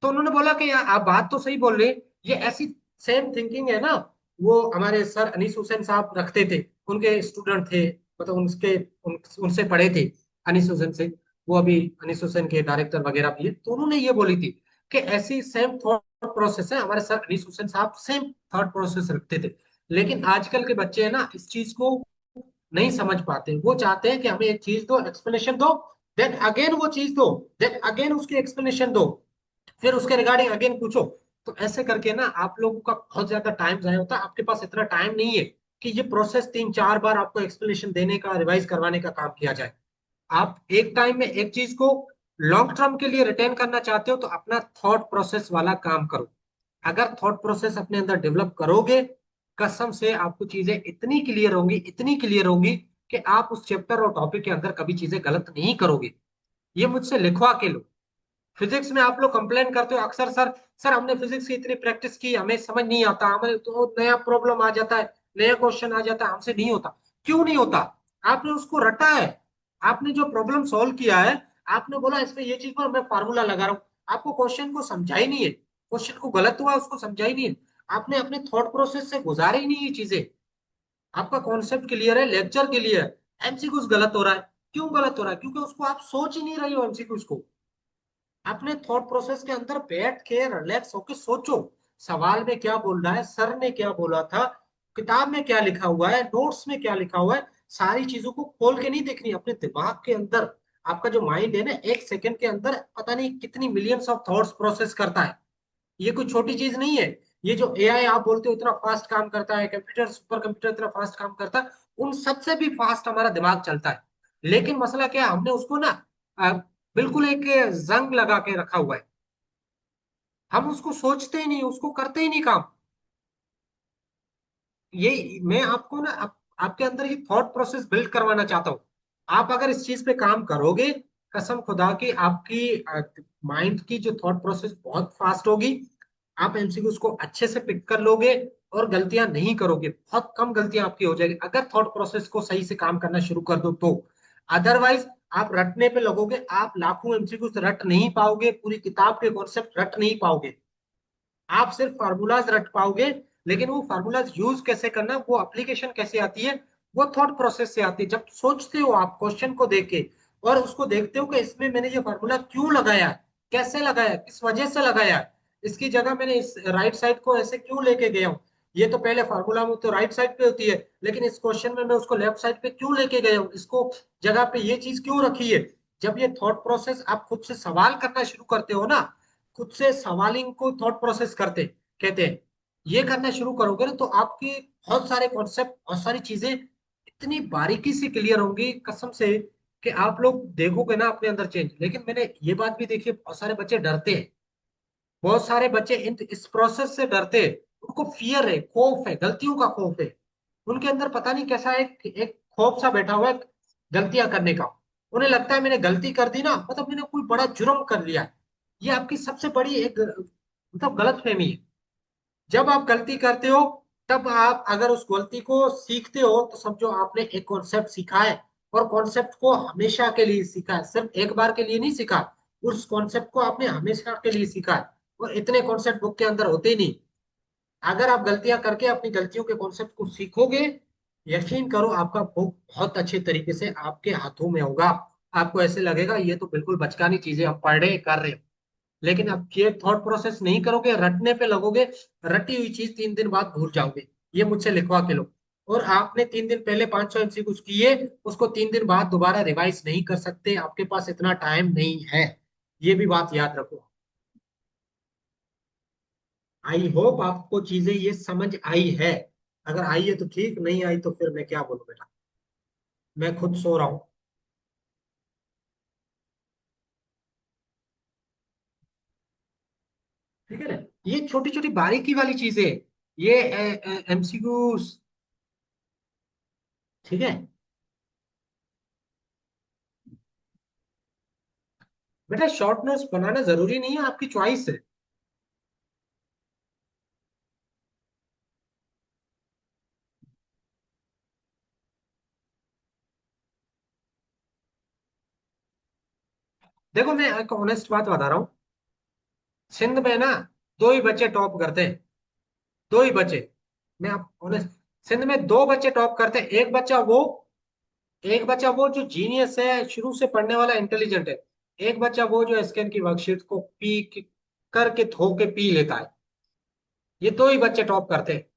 तो उन्होंने बोला कि यार आप बात तो सही बोल रहे हैं, ये ऐसी सेम थिंकिंग है ना, वो हमारे सर अनीस हुसैन साहब रखते थे, उनके स्टूडेंट थे, मतलब उनसे पढ़े थे अनीस हुसैन से। वो अभी अनीस हुसैन के डायरेक्टर वगैरह भी है। तो उन्होंने ये बोली थी कि ऐसी सेम थॉट प्रोसेस है, हमारे सर अनीस हुसैन साहब सेम थॉट प्रोसेस रखते थे। लेकिन आजकल के बच्चे हैं ना इस चीज को नहीं समझ पाते, वो चाहते हैं कि हमें एक चीज दो, एक्सप्लेनेशन दो, देन अगेन वो चीज दो, देन अगेन उसकी एक्सप्लेनेशन दो, फिर उसके रिगार्डिंग अगेन पूछो। तो ऐसे करके ना आप लोगों का बहुत ज्यादा टाइम जाया होता है, आपके पास इतना टाइम नहीं है कि ये प्रोसेस 3-4 बार आपको एक्सप्लेनेशन देने का, रिवाइज करवाने का काम किया जाए। आप एक टाइम में एक चीज को लॉन्ग टर्म के लिए रिटेन करना चाहते हो तो अपना थॉट प्रोसेस वाला काम करो। अगर थॉट प्रोसेस अपने अंदर डेवलप करोगे, कसम से आपको चीजें इतनी क्लियर होंगी, इतनी क्लियर होंगी कि आप उस चैप्टर और टॉपिक के अंदर कभी चीजें गलत नहीं करोगे। ये मुझसे लिखवा के लो। फिजिक्स में आप लोग कंप्लेन करते हो अक्सर, सर सर हमने फिजिक्स की इतनी प्रैक्टिस की, हमें समझ नहीं आता, हमें तो नया प्रॉब्लम आ जाता है, नया क्वेश्चन आ जाता है, हमसे नहीं होता। क्यों नहीं होता? आपने उसको रटा है, आपने जो प्रॉब्लम सॉल्व किया है, आपने बोला इसमें ये चीज पर मैं फार्मूला लगा रहा हूँ, आपको क्वेश्चन को समझा ही नहीं है, क्वेश्चन को गलत हुआ उसको समझा ही नहीं है, आपने अपने थॉट प्रोसेस से गुजारी ही नहीं ये चीजें। आपका कॉन्सेप्ट क्लियर है, लेक्चर क्लियर है, एमसीक्यूज गलत हो रहा है। क्यों गलत हो रहा है? क्योंकि उसको आप सोच ही नहीं रही हो एमसीक्यूज को। अपने थॉट प्रोसेस के अंदर बैठ के रिलैक्स होके सोचो, सवाल में क्या बोल रहा है, सर ने क्या बोला था, किताब में क्या लिखा हुआ है, नोट्स में क्या लिखा हुआ है, सारी चीजों को खोल के नहीं देखनी अपने दिमाग के अंदर। आपका जो माइंड है ना, एक सेकंड के अंदर पता नहीं कितनी मिलियंस ऑफ थॉट्स प्रोसेस करता है। ये कोई छोटी चीज नहीं है। ये जो एआई आप बोलते हो इतना फास्ट काम करता है, कंप्यूटर सुपर कंप्यूटर इतना फास्ट काम करता है, उन सबसे भी फास्ट हमारा दिमाग चलता है। लेकिन मसला क्या है, हमने उसको ना अ, बिल्कुल एक जंग लगा के रखा हुआ है। हम उसको सोचते ही नहीं, उसको करते ही नहीं काम। ये मैं आपको ना आपके अंदर ये थॉट प्रोसेस बिल्ड करवाना चाहता हूँ। आप अगर इस चीज पे काम करोगे, कसम खुदा की आपकी माइंड की जो थॉट प्रोसेस बहुत फास्ट होगी, आप एमसीक्यूज को अच्छे से पिक कर लोगे और गलतियां नहीं करोगे, बहुत कम गलतियां आपकी हो जाएगी अगर थॉट प्रोसेस को सही से काम करना शुरू कर दो तो। अदरवाइज आप रटने पे लगोगे, आप लाखों एमसीक्यूज रट नहीं पाओगे, पूरी किताब के कॉन्सेप्ट रट नहीं पाओगे। आप सिर्फ फार्मूलाज रट पाओगे, लेकिन वो फार्मूलाज यूज कैसे करना, वो एप्लीकेशन कैसे आती है, वो थॉट प्रोसेस से आती है। जब सोचते हो आप क्वेश्चन को देख के और उसको देखते हो कि इसमें मैंने ये फार्मूला क्यों लगाया, कैसे लगाया, किस वजह से लगाया, इसकी जगह मैंने इस राइट साइड को ऐसे क्यों लेके गया हूँ, ये तो पहले फार्मूला में तो राइट साइड पे होती है, लेकिन इस क्वेश्चन में मैं उसको लेफ्ट साइड पे क्यों लेके गया हूँ, इसको जगह पे ये चीज क्यों रखी है। जब ये थॉट प्रोसेस आप खुद से सवाल करना शुरू करते हो ना, खुद से सवालिंग को थॉट प्रोसेस करते कहते हैं, ये करना शुरू करोगे ना, तो आपके बहुत सारे कॉन्सेप्ट, बहुत सारी चीजें इतनी बारीकी से क्लियर होंगी कसम से कि आप लोग देखोगे ना अपने अंदर चेंज। लेकिन मैंने ये बात भी देखी है, बहुत सारे बच्चे डरते हैं। बहुत सारे बच्चे इस प्रोसेस से डरते हैं। उनको फियर है, खौफ है, गलतियों का खौफ है। उनके अंदर पता नहीं कैसा एक खौफ सा बैठा हुआ है गलतियां करने का। उन्हें लगता है मैंने गलती कर दी ना, मतलब मैंने कोई बड़ा जुर्म कर लिया। ये आपकी सबसे बड़ी एक मतलब गलत फहमी है। जब आप गलती करते हो, तब आप अगर उस गलती को सीखते हो तो समझो आपने एक कॉन्सेप्ट सीखा है। और कॉन्सेप्ट को हमेशा के लिए सीखा है, सिर्फ एक बार के लिए नहीं सीखा। उस कॉन्सेप्ट को आपने हमेशा के लिए सीखा है। और इतने कॉन्सेप्ट बुक के अंदर होते ही नहीं। अगर आप गलतियां करके अपनी गलतियों के कॉन्सेप्ट को सीखोगे, यकीन करो आपका बुक बहुत अच्छे तरीके से आपके हाथों में होगा। आपको ऐसे लगेगा ये तो बिल्कुल बचकानी चीजें हम पढ़ रहे कर रहे हैं। लेकिन अब ये थॉट प्रोसेस नहीं करोगे, रटने पे लगोगे, रटी हुई चीज 3 दिन बाद भूल जाओगे। ये मुझसे लिखवा के लो। और आपने 3 दिन पहले 500 MCQs किए, उसको 3 दिन बाद दोबारा रिवाइज नहीं कर सकते, आपके पास इतना टाइम नहीं है। ये भी बात याद रखो। आई होप आपको चीजें ये समझ आई है। अगर आई है तो ठीक, नहीं आई तो फिर मैं क्या बोलूं बेटा। मैं खुद सो रहा हूँ। ठीक है ना। ये छोटी छोटी बारीकी वाली चीजें, ये MCQ। ठीक है बेटा, शॉर्ट नोट्स बनाना जरूरी नहीं है, आपकी चॉइस है। देखो मैं एक ऑनेस्ट बात बता रहा हूँ। सिंध में ना दो ही बच्चे टॉप करते हैं। दो ही बच्चे। मैं आप ऑनेस्ट। सिंध में दो बच्चे टॉप करते हैं। एक बच्चा वो जो जीनियस है, शुरू से पढ़ने वाला, इंटेलिजेंट है। एक बच्चा वो जो स्कैन की वर्कशीट को करके थो के पी लेता है। ये दो ही बच्चे टॉप करते हैं।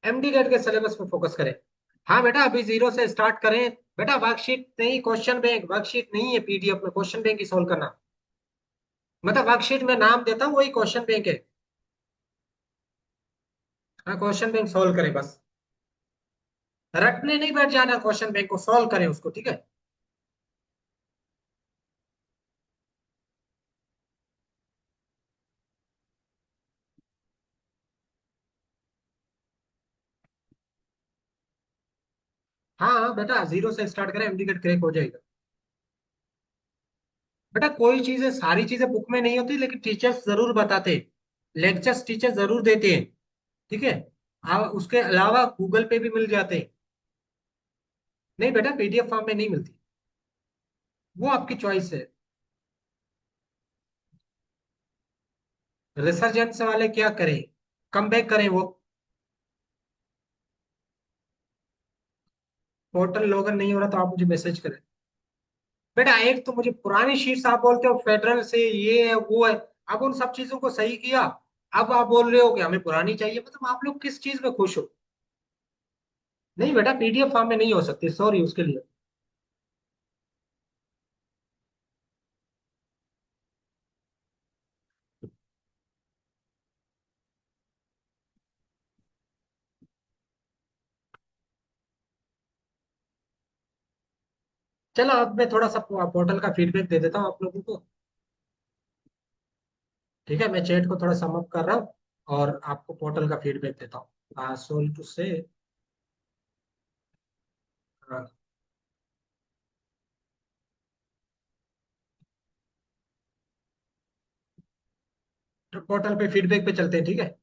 MD गेट के सिलेबस पे फोकस करें। हाँ बेटा, अभी जीरो से स्टार्ट करें। बेटा वर्कशीट नहीं, क्वेश्चन बैंक। वर्कशीट नहीं है PDF में, क्वेश्चन बैंक ही सोल्व करना। मतलब वर्कशीट में नाम देता हूँ, वही क्वेश्चन बैंक है। हाँ, क्वेश्चन बैंक सोल्व करें बस। रटने नहीं बैठ जाना, क्वेश्चन बैंक को सॉल्व करें उसको, ठीक है। हाँ हाँ बेटा, जीरो से स्टार्ट करें, MD गेट क्रैक हो जाएगा। बेटा कोई चीजें, सारी चीजें बुक में नहीं होती, लेकिन टीचर्स जरूर बताते हैं। लेक्चर्स टीचर जरूर देते हैं। ठीक है। उसके अलावा गूगल पे भी मिल जाते हैं। नहीं बेटा, PDF फॉर्म में नहीं मिलती। वो आपकी चॉइस है। रिसर्जेंस वाले क्या करें? कम बैक करें वो। पोर्टल लॉगिन नहीं हो रहा तो आप मुझे मैसेज करें। बेटा एक तो मुझे पुरानी शीट्स आप बोलते हो फेडरल से ये है वो है। अब उन सब चीजों को सही किया। अब आप बोल रहे हो कि हमें पुरानी चाहिए, मतलब आप लोग किस चीज में खुश हो? नहीं बेटा, PDF फॉर्म में नहीं हो सकती, सॉरी उसके लिए। चलो अब मैं थोड़ा सा पोर्टल का फीडबैक दे देता हूँ आप लोगों को। ठीक है, मैं चैट को थोड़ा समअप कर रहा हूँ और आपको पोर्टल का फीडबैक देता हूँ। सॉरी टू से। पोर्टल पे फीडबैक पे चलते हैं, ठीक है।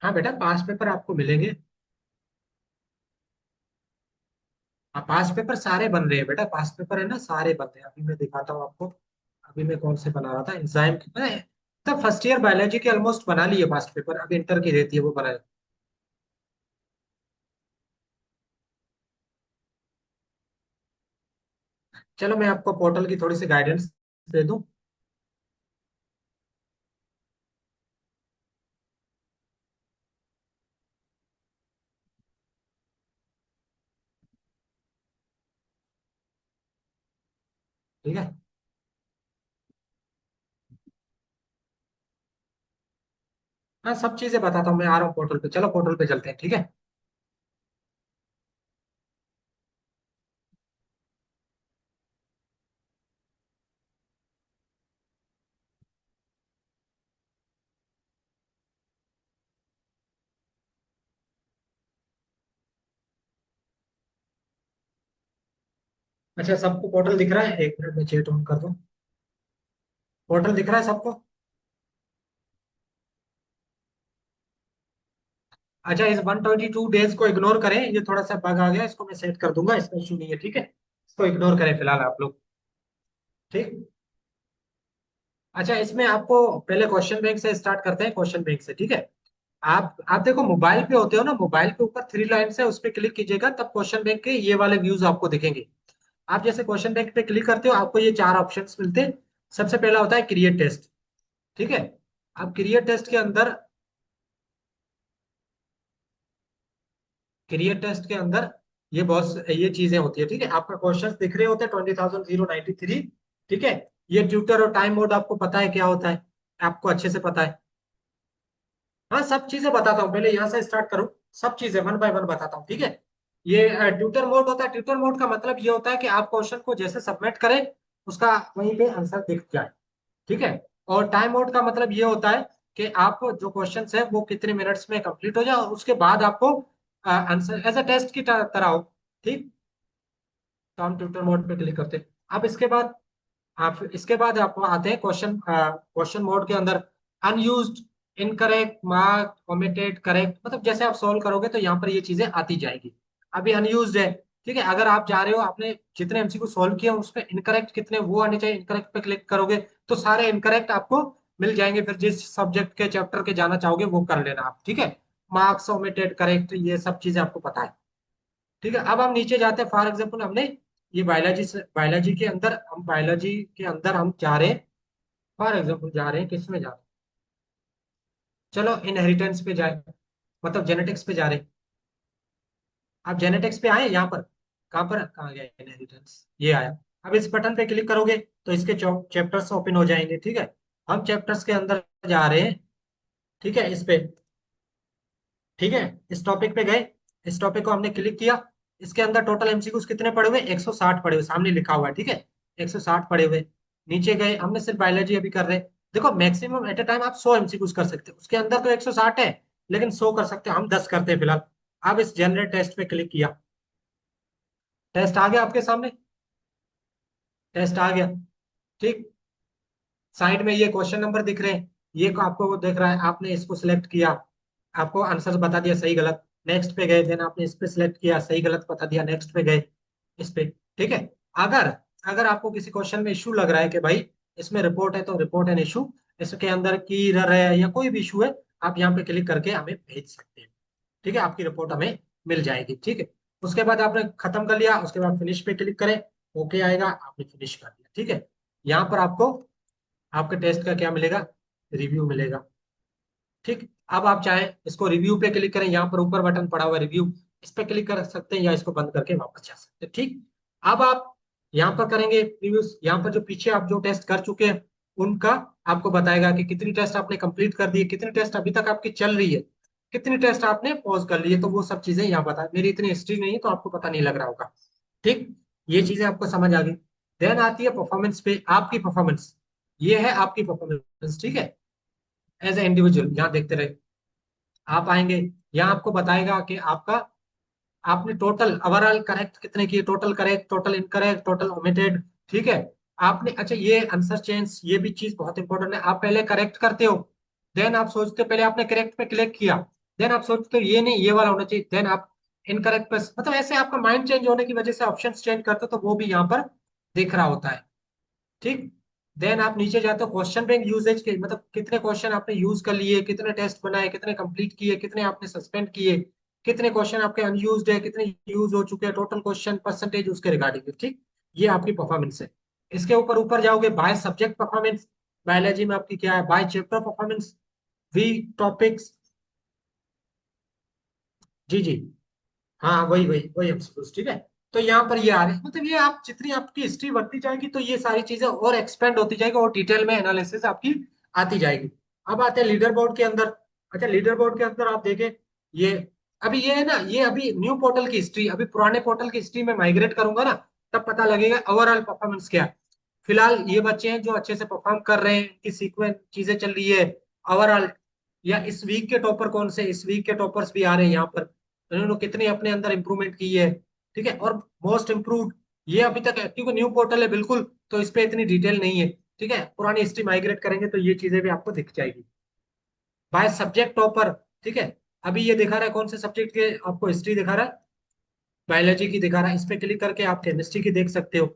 हाँ बेटा, पास पेपर आपको मिलेंगे। हाँ, पास पेपर सारे बन रहे हैं बेटा, पास पेपर है ना, सारे बन रहे हैं। अभी मैं दिखाता हूँ आपको। अभी मैं कौन से बना रहा था, एंजाइम की मैं तब फर्स्ट ईयर बायोलॉजी के ऑलमोस्ट बना लिए पास्ट पेपर, अब इंटर की रहती है वो बना। चलो मैं आपको पोर्टल की थोड़ी सी गाइडेंस दे दूं। ठीक है। हाँ सब चीजें बताता हूँ, मैं आ रहा हूँ पोर्टल पे, चलो पोर्टल पे चलते हैं, ठीक है। अच्छा सबको पोर्टल दिख रहा है? एक मिनट में चेट ऑन कर दूँ। पोर्टल दिख रहा है सबको? अच्छा इस 122 डेज को इग्नोर करें, ये थोड़ा सा बग आ गया, इसको मैं सेट कर दूंगा, इसका इशू नहीं है, ठीक है। इसको इग्नोर करें फिलहाल आप लोग। ठीक। अच्छा इसमें आपको पहले क्वेश्चन बैंक से स्टार्ट करते हैं, क्वेश्चन बैंक से, ठीक है। आप देखो मोबाइल पे होते हो ना, मोबाइल पे ऊपर थ्री लाइन है, उस पर क्लिक कीजिएगा, तब क्वेश्चन बैंक के ये वाले व्यूज आपको दिखेंगे। आप जैसे क्वेश्चन बैंक पे क्लिक करते हो, आपको ये चार ऑप्शंस मिलते हैं। सबसे पहला होता है क्रिएट टेस्ट, ठीक है। अब क्रिएट टेस्ट के अंदर, क्रिएट टेस्ट के अंदर ये बहुत ये चीजें होती है, ठीक है। आपका क्वेश्चन दिख रहे होते हैं 20,093, ठीक है। ये ट्यूटर और टाइम मोड आपको पता है क्या होता है, आपको अच्छे से पता है। हाँ सब चीजें बताता हूँ, पहले यहाँ से स्टार्ट करूँ, सब चीजें वन बाय वन बताता हूँ, ठीक है। ये ट्यूटर मोड होता है, ट्यूटर मोड का मतलब ये होता है कि आप क्वेश्चन को जैसे सबमिट करें, उसका वहीं पे आंसर दिख जाए, ठीक है। और टाइम मोड का मतलब ये होता है कि आप जो क्वेश्चन है वो कितने मिनट्स में कंप्लीट हो जाए, और उसके बाद आपको आंसर एज अ टेस्ट की तरह हो, ठीक। तो हम ट्यूटर मोड पे क्लिक करते हैं। अब इसके बाद आप आते हैं क्वेश्चन क्वेश्चन मोड के अंदर। Unused, incorrect, mark, omitted, correct, मतलब जैसे आप सॉल्व करोगे तो यहाँ पर ये चीजें आती जाएगी। अभी अनयूज्ड है, ठीक है। अगर आप जा रहे हो, आपने जितने एमसीक्यू सॉल्व किए उसमें इनकरेक्ट कितने वो आने चाहिए, इनकरेक्ट पे क्लिक करोगे तो सारे इनकरेक्ट आपको मिल जाएंगे, फिर जिस सब्जेक्ट के चैप्टर के जाना चाहोगे वो कर लेना आप, ठीक है। मार्क्स, ओमिटेड, करेक्ट, ये सब चीजें आपको पता है, ठीक है। अब हम नीचे जाते हैं, फॉर एग्जाम्पल हमने ये बायोलॉजी से, बायोलॉजी के अंदर हम जा रहे हैं, फॉर एग्जाम्पल जा रहे हैं, किस में जा रहे हैं, चलो इनहेरिटेंस पे जाए, मतलब जेनेटिक्स पे जा रहे हैं। आप जेनेटिक्स पे आए यहाँ पर, कहाँ गया इनहेरिटेंस, ये आया। अब इस बटन पे क्लिक करोगे तो इसके चैप्टर्स ओपन हो जाएंगे, ठीक है। हम चैप्टर्स के अंदर जा रहे हैं, ठीक है, इस पे, ठीक है। इस टॉपिक पे गए, इस टॉपिक को हमने क्लिक किया। इसके अंदर टोटल एमसीक्यूज कितने पड़े हुए? 160 पड़े हुए, सामने लिखा हुआ है, ठीक है। 160 पड़े हुए। नीचे गए, हमने सिर्फ बायोलॉजी अभी कर रहे हैं। देखो मैक्सिमम एट ए टाइम आप 100 एमसीक्यूज कर सकते हो, उसके अंदर तो 160 है, लेकिन 100 कर सकते हो, हम 10 करते हैं फिलहाल। अब इस जनरेट टेस्ट पे क्लिक किया, टेस्ट आ गया आपके सामने, टेस्ट आ गया, ठीक। साइड में ये क्वेश्चन नंबर दिख रहे हैं, ये को आपको वो दिख रहा है, आपने इसको सिलेक्ट किया, आपको आंसर बता दिया सही गलत, नेक्स्ट पे गए, देन आपने इस पे सिलेक्ट किया, सही गलत बता दिया, नेक्स्ट पे गए, इस पे, ठीक है। अगर अगर आपको किसी क्वेश्चन में इशू लग रहा है कि भाई इसमें रिपोर्ट है, तो रिपोर्ट एन इशू, इसके अंदर की एरर है या कोई भी इशू है, आप यहाँ पे क्लिक करके हमें भेज सकते हैं, ठीक है। आपकी रिपोर्ट हमें मिल जाएगी, ठीक है। उसके बाद आपने खत्म कर लिया, उसके बाद फिनिश पे क्लिक करें, ओके आएगा, आपने फिनिश कर दिया, ठीक है। यहाँ पर आपको आपके टेस्ट का क्या मिलेगा? रिव्यू मिलेगा, ठीक। अब आप चाहें इसको रिव्यू पे क्लिक करें, यहाँ पर ऊपर बटन पड़ा हुआ है रिव्यू, इस पे क्लिक कर सकते हैं, या इसको बंद करके वापस जा सकते हैं, ठीक। अब आप यहाँ पर करेंगे रिव्यूज, यहाँ पर जो पीछे आप जो टेस्ट कर चुके हैं उनका आपको बताएगा कि कितनी टेस्ट आपने कंप्लीट कर दी है, कितनी टेस्ट अभी तक आपकी चल रही है, कितनी टेस्ट आपने पॉज कर ली है, तो वो सब चीजें यहाँ बता, मेरी इतनी हिस्ट्री नहीं है तो आपको पता नहीं लग रहा होगा, ठीक। ये चीजें आपको समझ आ गई। देन आती है परफॉर्मेंस पे, आपकी परफॉर्मेंस, ये है आपकी परफॉर्मेंस, ठीक है। एज ए इंडिविजुअल यहाँ देखते रहे, आप आएंगे, यहाँ आपको बताएगा कि आपका आपने टोटल ओवरऑल करेक्ट कितने किए, total correct, total incorrect, total omitted, ठीक है। आपने, अच्छा ये आंसर चेंज, ये भी चीज बहुत इंपॉर्टेंट है, आप पहले करेक्ट करते हो, देन आप सोचते हो, पहले आपने करेक्ट पे क्लिक किया, देन आप सोचते हो ये नहीं ये वाला होना चाहिए, देन आप इनकरेक्ट पे, मतलब ऐसे आपका माइंड चेंज होने की वजह से ऑप्शन चेंज करते हो, तो वो भी यहाँ पर दिख रहा होता है, ठीक। देन आप नीचे जाते हो क्वेश्चन बैंक यूजेज के, मतलब कितने क्वेश्चन आपने यूज कर लिए, कितने टेस्ट बनाए, कितने कंप्लीट किए, कितने आपने सस्पेंड किए, कितने क्वेश्चन आपके अनयूज्ड है, कितने यूज हो चुके हैं, टोटल क्वेश्चन परसेंटेज उसके रिगार्डिंग, ठीक। ये आपकी परफॉर्मेंस है। इसके ऊपर ऊपर जाओगे, बाय सब्जेक्ट परफॉर्मेंस, बायोलॉजी में आपकी क्या है, बाय चैप्टर परफॉर्मेंस, वी टॉपिक्स, जी जी, हाँ वही वही वही एमसीक्यूज, ठीक है। तो यहाँ पर ये आ रहे हैं, मतलब ये आप जितनी आपकी हिस्ट्री बढ़ती जाएगी तो ये सारी चीजें और एक्सपेंड होती जाएगी और डिटेल में एनालिसिस आपकी आती जाएगी। अब आते हैं लीडर बोर्ड के अंदर। अच्छा, लीडर बोर्ड के अंदर आप देखें, ये अभी ये है ना, ये अभी न्यू पोर्टल की हिस्ट्री, अभी पुराने पोर्टल की हिस्ट्री में माइग्रेट करूंगा ना, तब पता लगेगा ओवरऑल परफॉर्मेंस क्या है। फिलहाल ये बच्चे हैं जो अच्छे से परफॉर्म कर रहे हैं, इनकी सीक्वेंस चीजें चल रही है ओवरऑल, या इस वीक के टॉपर कौन से, इस वीक के टॉपर्स भी आ रहे हैं यहाँ पर, इन्होंने कितनी अपने अंदर इंप्रूवमेंट की है। ठीक है, और मोस्ट इम्प्रूव्ड, ये अभी तक है क्योंकि न्यू पोर्टल है बिल्कुल, तो इस पे इतनी डिटेल नहीं है। ठीक है, पुरानी हिस्ट्री माइग्रेट करेंगे तो ये चीजें भी आपको दिख जाएगी। बाय सब्जेक्ट टॉपर, ठीक है, अभी ये दिखा रहा है कौन से सब्जेक्ट के, आपको हिस्ट्री दिखा रहा है, बायोलॉजी की दिखा रहा है, इस पे क्लिक करके आप केमिस्ट्री की देख सकते हो।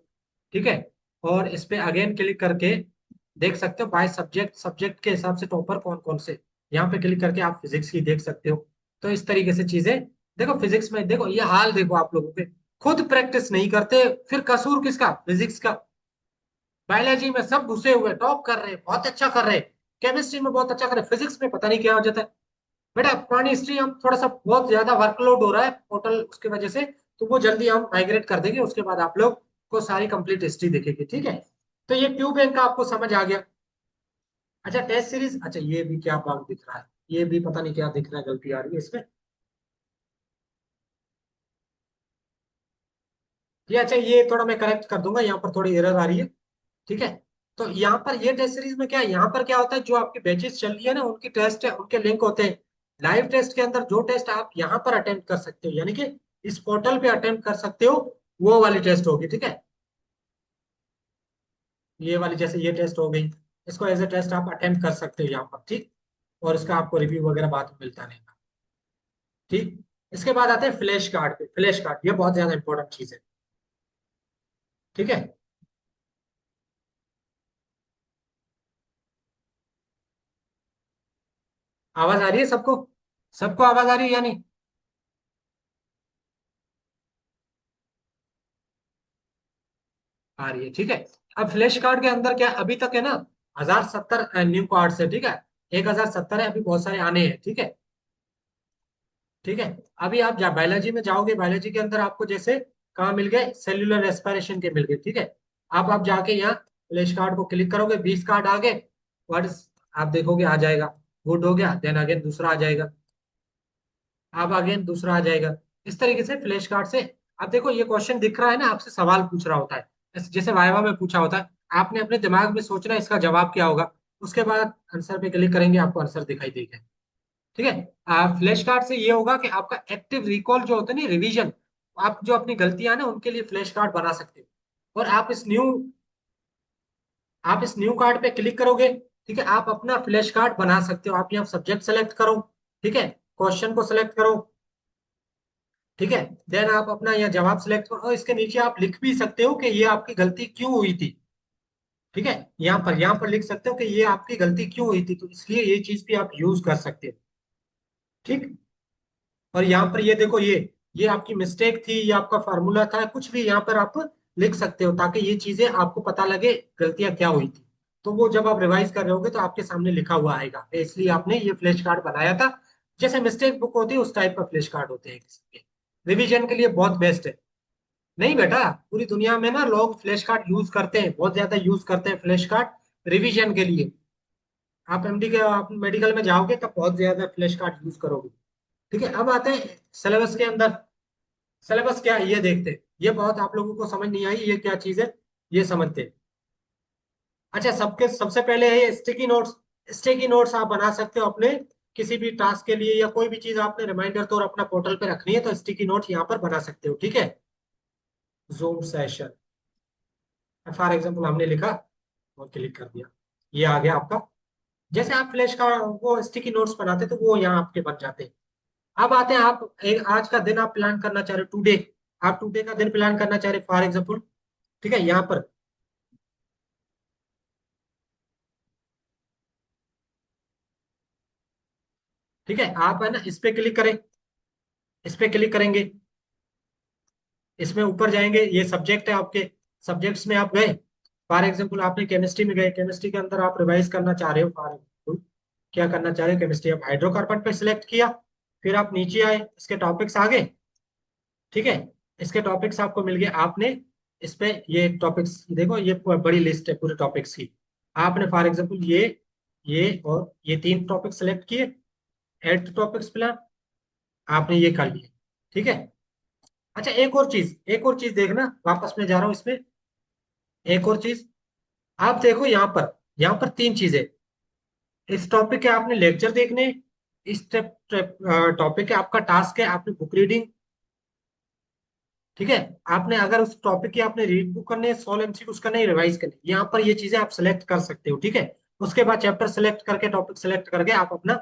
ठीक है, और इस पे अगेन क्लिक करके देख सकते हो बाय सब्जेक्ट, सब्जेक्ट के हिसाब से टॉपर कौन कौन से, यहाँ पे क्लिक करके आप फिजिक्स की देख सकते हो। तो इस तरीके से चीजें देखो, फिजिक्स में देखो ये हाल देखो आप लोगों के, खुद प्रैक्टिस नहीं करते, फिर कसूर किसका, फिजिक्स का। बायोलॉजी में सब घुसे हुए टॉप कर रहे हैं, बहुत अच्छा कर रहे हैं, केमिस्ट्री में बहुत अच्छा कर रहे हैं, फिजिक्स में पता नहीं क्या हो जाता है। बेटा पुरानी हिस्ट्री हम थोड़ा सा बहुत ज्यादा वर्कलोड हो रहा है पोर्टल उसकी वजह से, तो वो जल्दी हम माइग्रेट कर देंगे, उसके बाद आप लोग को सारी कंप्लीट हिस्ट्री दिखेगी। ठीक है, तो ये ट्यूब बैंक का आपको समझ आ गया। अच्छा टेस्ट सीरीज, अच्छा ये भी क्या बात दिख रहा है, ये भी पता नहीं क्या दिख रहा है, गलती आ रही है इसमें। ये अच्छा, ये थोड़ा मैं करेक्ट कर दूंगा, यहाँ पर थोड़ी एरर आ रही है। ठीक है, तो यहाँ पर ये टेस्ट सीरीज में क्या है, यहाँ पर क्या होता है, जो आपकी बैचेस चल रही है ना उनकी टेस्ट है, उनके लिंक होते हैं। लाइव टेस्ट के अंदर जो टेस्ट आप यहाँ पर अटेम्प्ट कर सकते हो, यानी कि इस पोर्टल पे अटेम्प्ट कर सकते हो, वो वाली टेस्ट होगी। ठीक है, ये वाली जैसे ये टेस्ट हो गई, इसको एज ए टेस्ट आप अटेम्प्ट कर सकते हो यहाँ पर। ठीक, और इसका आपको रिव्यू वगैरह बाद में मिलता रहेगा। ठीक, इसके बाद आते हैं फ्लैश कार्ड पे। फ्लैश कार्ड ये बहुत ज्यादा इंपॉर्टेंट चीज है। ठीक है, आवाज आ रही है सबको, सबको आवाज आ रही है यानी, आ रही है। ठीक है, अब फ्लैश कार्ड के अंदर क्या अभी तक है ना, 1070 न्यू कार्ड्स है। ठीक है, 1070 है, अभी बहुत सारे आने हैं। ठीक है, ठीक है, अभी आप बायोलॉजी में जाओगे, बायोलॉजी के अंदर आपको जैसे कहाँ मिल गए, सेल्यूलर रेस्पिरेशन के मिल गए। ठीक है, आप जाके यहाँ फ्लैश कार्ड को क्लिक करोगे, 20 कार्ड आ गए, वर्ड आप देखोगे आ जाएगा, गुड हो गया, देन अगेन दूसरा आ जाएगा, अब अगेन दूसरा आ जाएगा। इस तरीके से फ्लैश कार्ड से, अब देखो ये क्वेश्चन दिख रहा है ना, आपसे सवाल पूछ रहा होता है, जैसे वाइवा में पूछा होता है, आपने अपने दिमाग में सोचना है इसका जवाब क्या होगा, उसके बाद आंसर पे क्लिक करेंगे, आपको आंसर दिखाई देगा। ठीक है, फ्लैश कार्ड से ये होगा कि आपका एक्टिव रिकॉल जो होता है ना, रिवीजन, आप जो अपनी गलतियां ना उनके लिए फ्लैश कार्ड बना सकते हो। और आप इस न्यू कार्ड पे क्लिक करोगे, ठीक है, आप अपना फ्लैश कार्ड बना सकते हो। आप यहाँ सब्जेक्ट सेलेक्ट करो, ठीक है, क्वेश्चन को सिलेक्ट करो, ठीक है, देन आप अपना यहाँ जवाब सिलेक्ट करो, और इसके नीचे आप लिख भी सकते हो कि ये आपकी गलती क्यों हुई थी। ठीक है, यहाँ पर लिख सकते हो कि ये आपकी गलती क्यों हुई थी, तो इसलिए ये चीज भी आप यूज कर सकते हो। ठीक, और यहाँ पर ये देखो, ये आपकी मिस्टेक थी, ये आपका फार्मूला था, कुछ भी यहाँ पर आप लिख सकते हो, ताकि ये चीजें आपको पता लगे गलतियां क्या हुई थी। तो वो जब आप रिवाइज कर रहे होगे तो आपके सामने लिखा हुआ आएगा, तो इसलिए आपने ये फ्लैश कार्ड बनाया था। जैसे मिस्टेक बुक होती है उस टाइप का फ्लैश कार्ड होते हैं किसी के, रिवीजन के लिए बहुत बेस्ट है। नहीं बेटा, पूरी दुनिया में ना लोग फ्लैश कार्ड यूज करते हैं, बहुत ज्यादा यूज करते हैं फ्लैश कार्ड रिवीजन के लिए। आप एमडी के, आप मेडिकल में जाओगे तब बहुत ज्यादा फ्लैश कार्ड यूज करोगे। ठीक है, अब आते हैं सिलेबस के अंदर। सिलेबस क्या है ये देखते हैं, ये बहुत आप लोगों को समझ नहीं आई, ये क्या चीज है ये समझते हैं। अच्छा, सबके सबसे पहले है स्टिकी नोट्स। स्टिकी नोट्स आप बना सकते हो अपने किसी भी टास्क के लिए, या कोई भी चीज आपने रिमाइंडर तो अपना पोर्टल पे रखनी है, तो स्टिकी नोट्स यहाँ पर बना सकते हो। ठीक है, जूम सेशन फॉर एग्जाम्पल हमने लिखा और क्लिक कर दिया, ये आ गया आपका। जैसे आप फ्लैश का वो स्टिकी नोट्स बनाते तो वो यहाँ आपके बन जाते हैं। अब आते हैं, आप एक आज का दिन आप प्लान करना चाह रहे हो, टुडे, आप टुडे का दिन प्लान करना चाह रहे फॉर एग्जाम्पल। ठीक है, यहाँ पर, ठीक है, आप है ना इस पे क्लिक करें, इस पे क्लिक करेंगे, इसमें ऊपर जाएंगे, ये सब्जेक्ट है आपके, सब्जेक्ट्स में आप गए, फॉर एग्जाम्पल आपने केमिस्ट्री में गए, केमिस्ट्री के अंदर आप रिवाइज करना चाह रहे हो, फॉर एग्जाम्पल क्या करना चाह रहे हो, केमिस्ट्री, आप हाइड्रोकार्बन पे सिलेक्ट किया, फिर आप नीचे आए, इसके टॉपिक्स आ गए। ठीक है, इसके टॉपिक्स आपको मिल गए। आपने इस पे ये टॉपिक्स देखो, ये बड़ी लिस्ट है पूरे टॉपिक्स की। आपने फॉर एग्जांपल ये और ये तीन टॉपिक सेलेक्ट किए, ऐड टॉपिक्स प्लान, आपने ये कर लिया। ठीक है। अच्छा, एक और चीज देखना, वापस मैं जा रहा हूँ इसमें। एक और चीज, आप देखो यहाँ पर तीन चीजें। इस टॉपिक के आपने लेक्चर देखने, इस टॉपिक है आपका टास्क है आपने बुक रीडिंग। ठीक है। आपने अगर उस टॉपिक की आपने रीड बुक करने, सॉल्व एमसीक्यूज करने, रिवाइज करने, यहाँ पर ये चीजें आप सेलेक्ट कर सकते हो। ठीक है। उसके बाद चैप्टर सेलेक्ट करके, टॉपिक सेलेक्ट करके आप अपना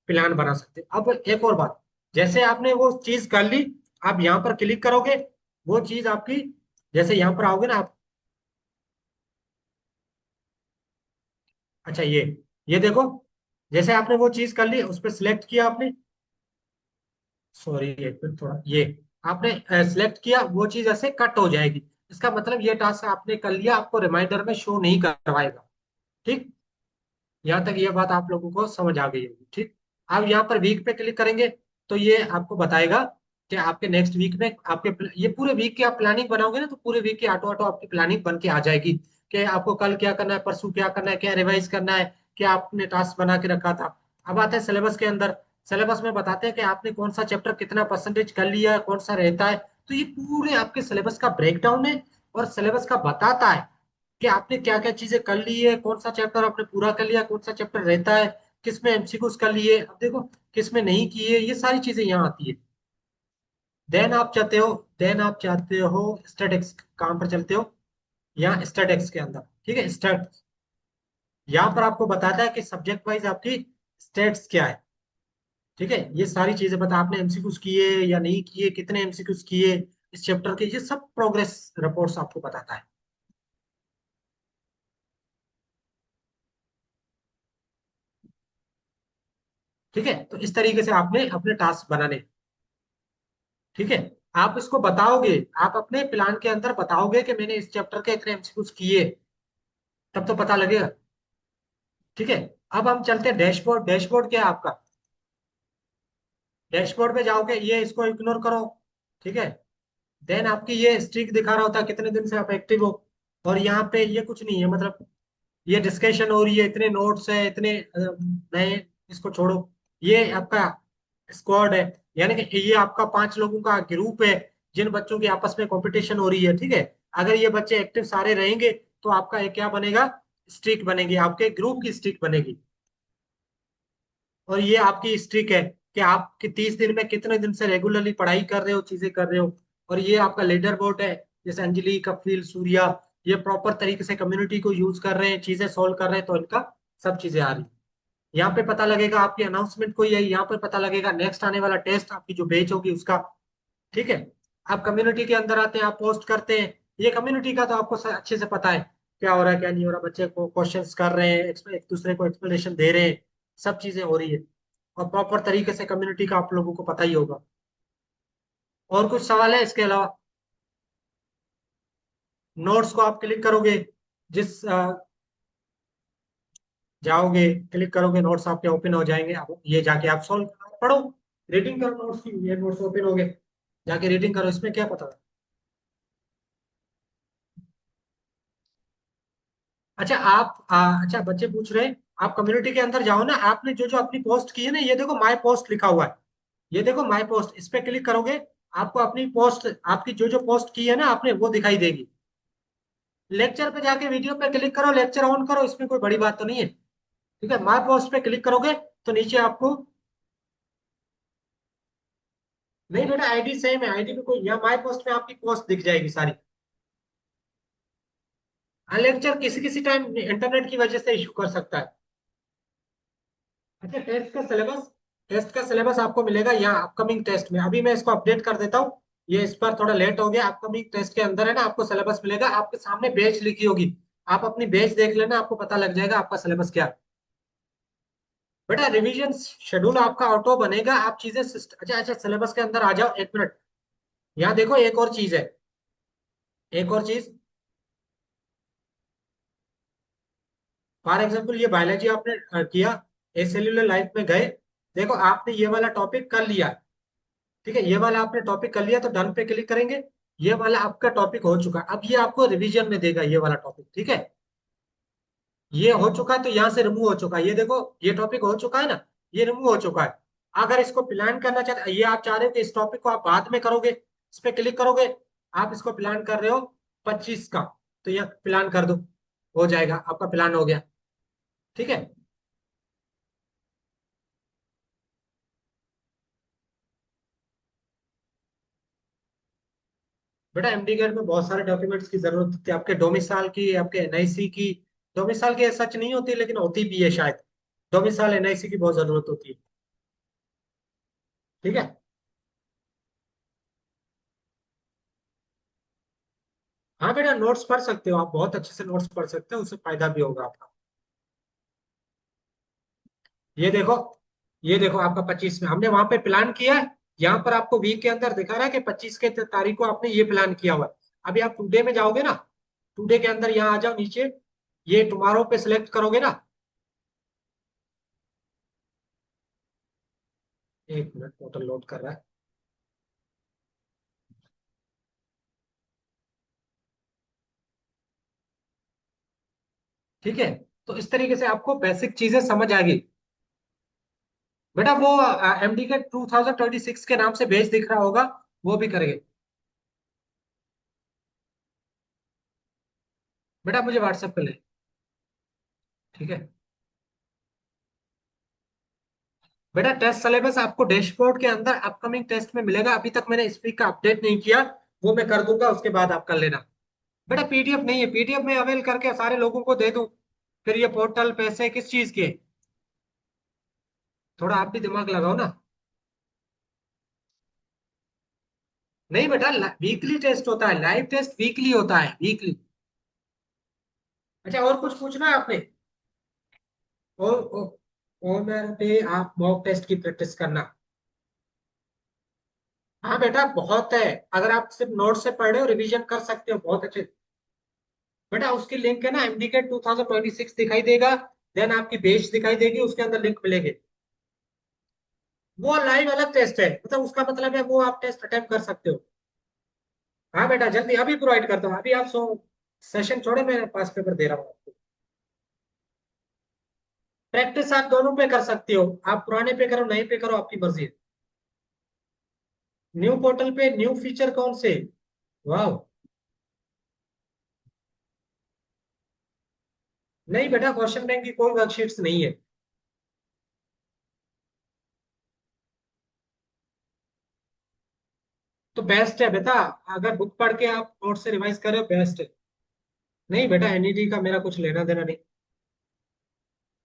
प्लान बना सकते हो। अब एक और बात, जैसे आपने वो चीज कर ली, आप यहाँ पर क्लिक करोगे, वो चीज आपकी, जैसे यहाँ पर आओगे ना आप। अच्छा, ये देखो, जैसे आपने वो चीज कर ली, उस पर सिलेक्ट किया आपने। सॉरी, एक मिनट, थोड़ा ये आपने सिलेक्ट किया, वो चीज ऐसे कट हो जाएगी। इसका मतलब ये टास्क आपने कर लिया, आपको रिमाइंडर में शो नहीं करवाएगा। ठीक। यहाँ तक ये बात आप लोगों को समझ आ गई होगी। ठीक। अब यहाँ पर वीक पे क्लिक करेंगे, तो ये आपको बताएगा कि आपके नेक्स्ट वीक में आपके ये पूरे वीक की आप प्लानिंग बनाओगे ना, तो पूरे वीक की ऑटो ऑटो आपकी प्लानिंग बन के आ जाएगी कि आपको कल क्या करना है, परसों क्या करना है, क्या रिवाइज करना है, क्या आपने टास्क बना के रखा था। अब आते हैं सिलेबस के अंदर। सिलेबस में बताते हैं कि आपने कौन सा चैप्टर कितना परसेंटेज कर लिया है, कौन सा रहता है। तो ये पूरे आपके सिलेबस का ब्रेकडाउन है, और सिलेबस का बताता है कि आपने क्या क्या चीजें कर ली है, कौन सा चैप्टर आपने पूरा कर लिया, कौन सा चैप्टर रहता है, किस में एमसीक्यूज कर लिए, अब देखो किस में नहीं किए, ये सारी चीजें यहाँ आती है। देन आप चाहते हो देन आप चाहते हो स्टैटिक्स, कहाँ पर चलते हो, यहाँ स्टैटिक्स के अंदर। ठीक है, स्टैट, यहाँ पर आपको बताता है कि सब्जेक्ट वाइज आपकी स्टेट्स क्या है। ठीक है, ये सारी चीजें बता, आपने एमसीक्यूज किए या नहीं किए, कितने एमसीक्यूज किए इस चैप्टर के, ये सब प्रोग्रेस रिपोर्ट्स आपको बताता है। ठीक है, तो इस तरीके से आपने अपने टास्क बनाने। ठीक है। आप इसको बताओगे, आप अपने प्लान के अंदर बताओगे कि मैंने इस चैप्टर के इतने एमसीक्यूज किए, तब तो पता लगेगा। ठीक है। अब हम चलते हैं डैशबोर्ड। डैशबोर्ड क्या है आपका, डैशबोर्ड पे जाओगे, ये इसको इग्नोर करो। ठीक है। देन आपकी ये स्ट्रिक दिखा रहा होता है कितने दिन से आप एक्टिव हो, और यहाँ पे ये कुछ नहीं है, मतलब ये डिस्कशन हो रही है, इतने नोट्स है, इतने नए, इसको छोड़ो। ये आपका स्क्वाड है, यानी कि ये आपका 5 लोगों का ग्रुप है, जिन बच्चों की आपस में कंपटीशन हो रही है। ठीक है। अगर ये बच्चे एक्टिव सारे रहेंगे, तो आपका एक क्या बनेगा, स्ट्रिक बनेगी, आपके ग्रुप की स्ट्रिक बनेगी। और ये आपकी स्ट्रिक है कि आप कि 30 दिन में कितने दिन से रेगुलरली पढ़ाई कर रहे हो, चीजें कर रहे हो। और ये आपका लीडर बोर्ड है, जैसे अंजलि, कपिल, सूर्या, ये प्रॉपर तरीके से कम्युनिटी को यूज कर रहे हैं, चीजें सोल्व कर रहे हैं, तो इनका सब चीजें आ रही। यहाँ पे पता लगेगा आपकी अनाउंसमेंट कोई है, यहाँ पे पता लगेगा नेक्स्ट आने वाला टेस्ट आपकी जो बेच होगी उसका। ठीक है। आप कम्युनिटी के अंदर आते हैं, आप पोस्ट करते हैं, ये कम्युनिटी का तो आपको अच्छे से पता है क्या हो रहा है, क्या नहीं हो रहा, बच्चे को क्वेश्चंस कर रहे हैं, एक दूसरे को एक्सप्लेनेशन दे रहे हैं, सब चीजें हो रही है। और प्रॉपर तरीके से कम्युनिटी का आप लोगों को पता ही होगा। और कुछ सवाल है इसके अलावा। नोट्स को आप क्लिक करोगे, जिस जाओगे, क्लिक करोगे, नोट्स आपके ओपन हो जाएंगे, आप ये जाके आप सॉल्व पढ़ो, रीडिंग करो नोट्स की, ये नोट्स ओपन हो गए, जाके रीडिंग करो, इसमें क्या पता। अच्छा, अच्छा बच्चे पूछ रहे हैं, आप कम्युनिटी के अंदर जाओ ना, आपने जो जो अपनी पोस्ट की है ना, ये देखो माय पोस्ट लिखा हुआ है, ये देखो माय पोस्ट, इस पे क्लिक करोगे, आपको अपनी पोस्ट, आपकी जो जो पोस्ट की है ना आपने, वो दिखाई देगी। लेक्चर पे जाके वीडियो पे क्लिक करो, लेक्चर ऑन करो, इसमें कोई बड़ी बात तो नहीं है। ठीक है, माय पोस्ट पे क्लिक करोगे, तो नीचे आपको, नहीं बेटा आईडी सेम है, आईडी पे कोई, यहाँ माय पोस्ट पे आपकी पोस्ट दिख जाएगी सारी। हाँ, लेक्चर किसी किसी टाइम इंटरनेट की वजह से इशू कर सकता है। अच्छा, टेस्ट का सिलेबस आपको मिलेगा यहाँ अपकमिंग टेस्ट में, अभी मैं इसको अपडेट कर देता हूँ, ये इस पर थोड़ा लेट हो गया। अपकमिंग टेस्ट के अंदर है ना, आपको सिलेबस मिलेगा, आपके सामने बैच लिखी होगी, आप अपनी बैच देख लेना, आपको पता लग जाएगा आपका सिलेबस क्या है। बेटा रिवीजन शेड्यूल आपका ऑटो बनेगा, आप चीजें अच्छा अच्छा, सिलेबस के अंदर आ जाओ, एक मिनट। यहाँ देखो एक और चीज है, एक और चीज, फॉर एग्जाम्पल ये बायोलॉजी आपने किया, ए सेल्यूलर लाइफ में गए, देखो आपने ये वाला टॉपिक कर लिया। ठीक है, ये वाला आपने टॉपिक कर लिया, तो डन पे क्लिक करेंगे, ये वाला आपका टॉपिक हो चुका है, अब ये आपको रिवीजन में देगा ये वाला टॉपिक, ठीक है। ये हो चुका है तो यहाँ से रिमूव हो चुका है, ये देखो ये टॉपिक हो चुका है ना, ये रिमूव हो चुका है। अगर इसको प्लान करना चाहते, ये आप चाह रहे हो कि इस टॉपिक को आप बाद में करोगे, इस पे क्लिक करोगे, आप इसको प्लान कर रहे हो 25 का, तो ये प्लान कर दो, हो जाएगा, आपका प्लान हो गया, ठीक है। बेटा एमडी गेट में बहुत सारे डॉक्यूमेंट्स की जरूरत होती है, आपके डोमिसाइल की, आपके एनआईसी की। डोमिसाइल की सच नहीं होती लेकिन होती भी है शायद। डोमिसाइल एनआईसी की बहुत जरूरत होती है, ठीक है। हाँ बेटा नोट्स पढ़ सकते हो, आप बहुत अच्छे से नोट्स पढ़ सकते हो, उससे फायदा भी होगा आपका। ये देखो, ये देखो आपका 25 में हमने वहां पे प्लान किया है। यहाँ पर आपको वीक के अंदर दिखा रहा है कि 25 के तारीख को आपने ये प्लान किया हुआ है। अभी आप टुडे में जाओगे ना, टुडे के अंदर यहाँ आ जाओ नीचे, ये टुमारो पे सिलेक्ट करोगे ना। एक मिनट, पोर्टल लोड कर रहा है। ठीक है, तो इस तरीके से आपको बेसिक चीजें समझ आ गई। बेटा वो एमडी के 2026 के नाम से बेस दिख रहा होगा, वो भी करेंगे। बेटा मुझे व्हाट्सएप पे ले, ठीक है। बेटा टेस्ट सिलेबस आपको डैशबोर्ड के अंदर अपकमिंग टेस्ट में मिलेगा, अभी तक मैंने इस वीक का अपडेट नहीं किया, वो मैं कर दूंगा, उसके बाद आप कर लेना। बेटा पीडीएफ नहीं है, पीडीएफ में अवेल करके सारे लोगों को दे दूं, फिर ये पोर्टल पैसे किस चीज के। थोड़ा आप भी दिमाग लगाओ ना। नहीं बेटा, वीकली टेस्ट होता है, लाइव टेस्ट वीकली होता है, वीकली। अच्छा और कुछ पूछना है आपने? और मेरे पे आप मॉक टेस्ट की प्रैक्टिस करना। हाँ बेटा बहुत है, अगर आप सिर्फ नोट से पढ़ रहे हो रिवीजन कर सकते हो बहुत अच्छे। बेटा उसकी लिंक है ना, एमडीके 2026 दिखाई देगा, देन आपकी बेच दिखाई देगी, उसके अंदर लिंक मिलेगी। वो लाइव अलग टेस्ट है, मतलब उसका मतलब है वो आप टेस्ट अटेम्प्ट कर सकते हो। हाँ बेटा जल्दी अभी प्रोवाइड करता हूँ, अभी आप सेशन छोड़े, मैं पास पेपर दे रहा हूँ आपको। प्रैक्टिस आप दोनों पे कर सकते हो, आप पुराने पे करो नए पे करो, आपकी मर्जी है। न्यू पोर्टल पे न्यू फीचर कौन से? वाह। नहीं बेटा क्वेश्चन बैंक की कोई वर्कशीट्स नहीं है। तो बेस्ट है बेटा, अगर बुक पढ़ के आप नोट से रिवाइज कर रहे हो बेस्ट है। नहीं बेटा एनईटी का मेरा कुछ लेना देना नहीं।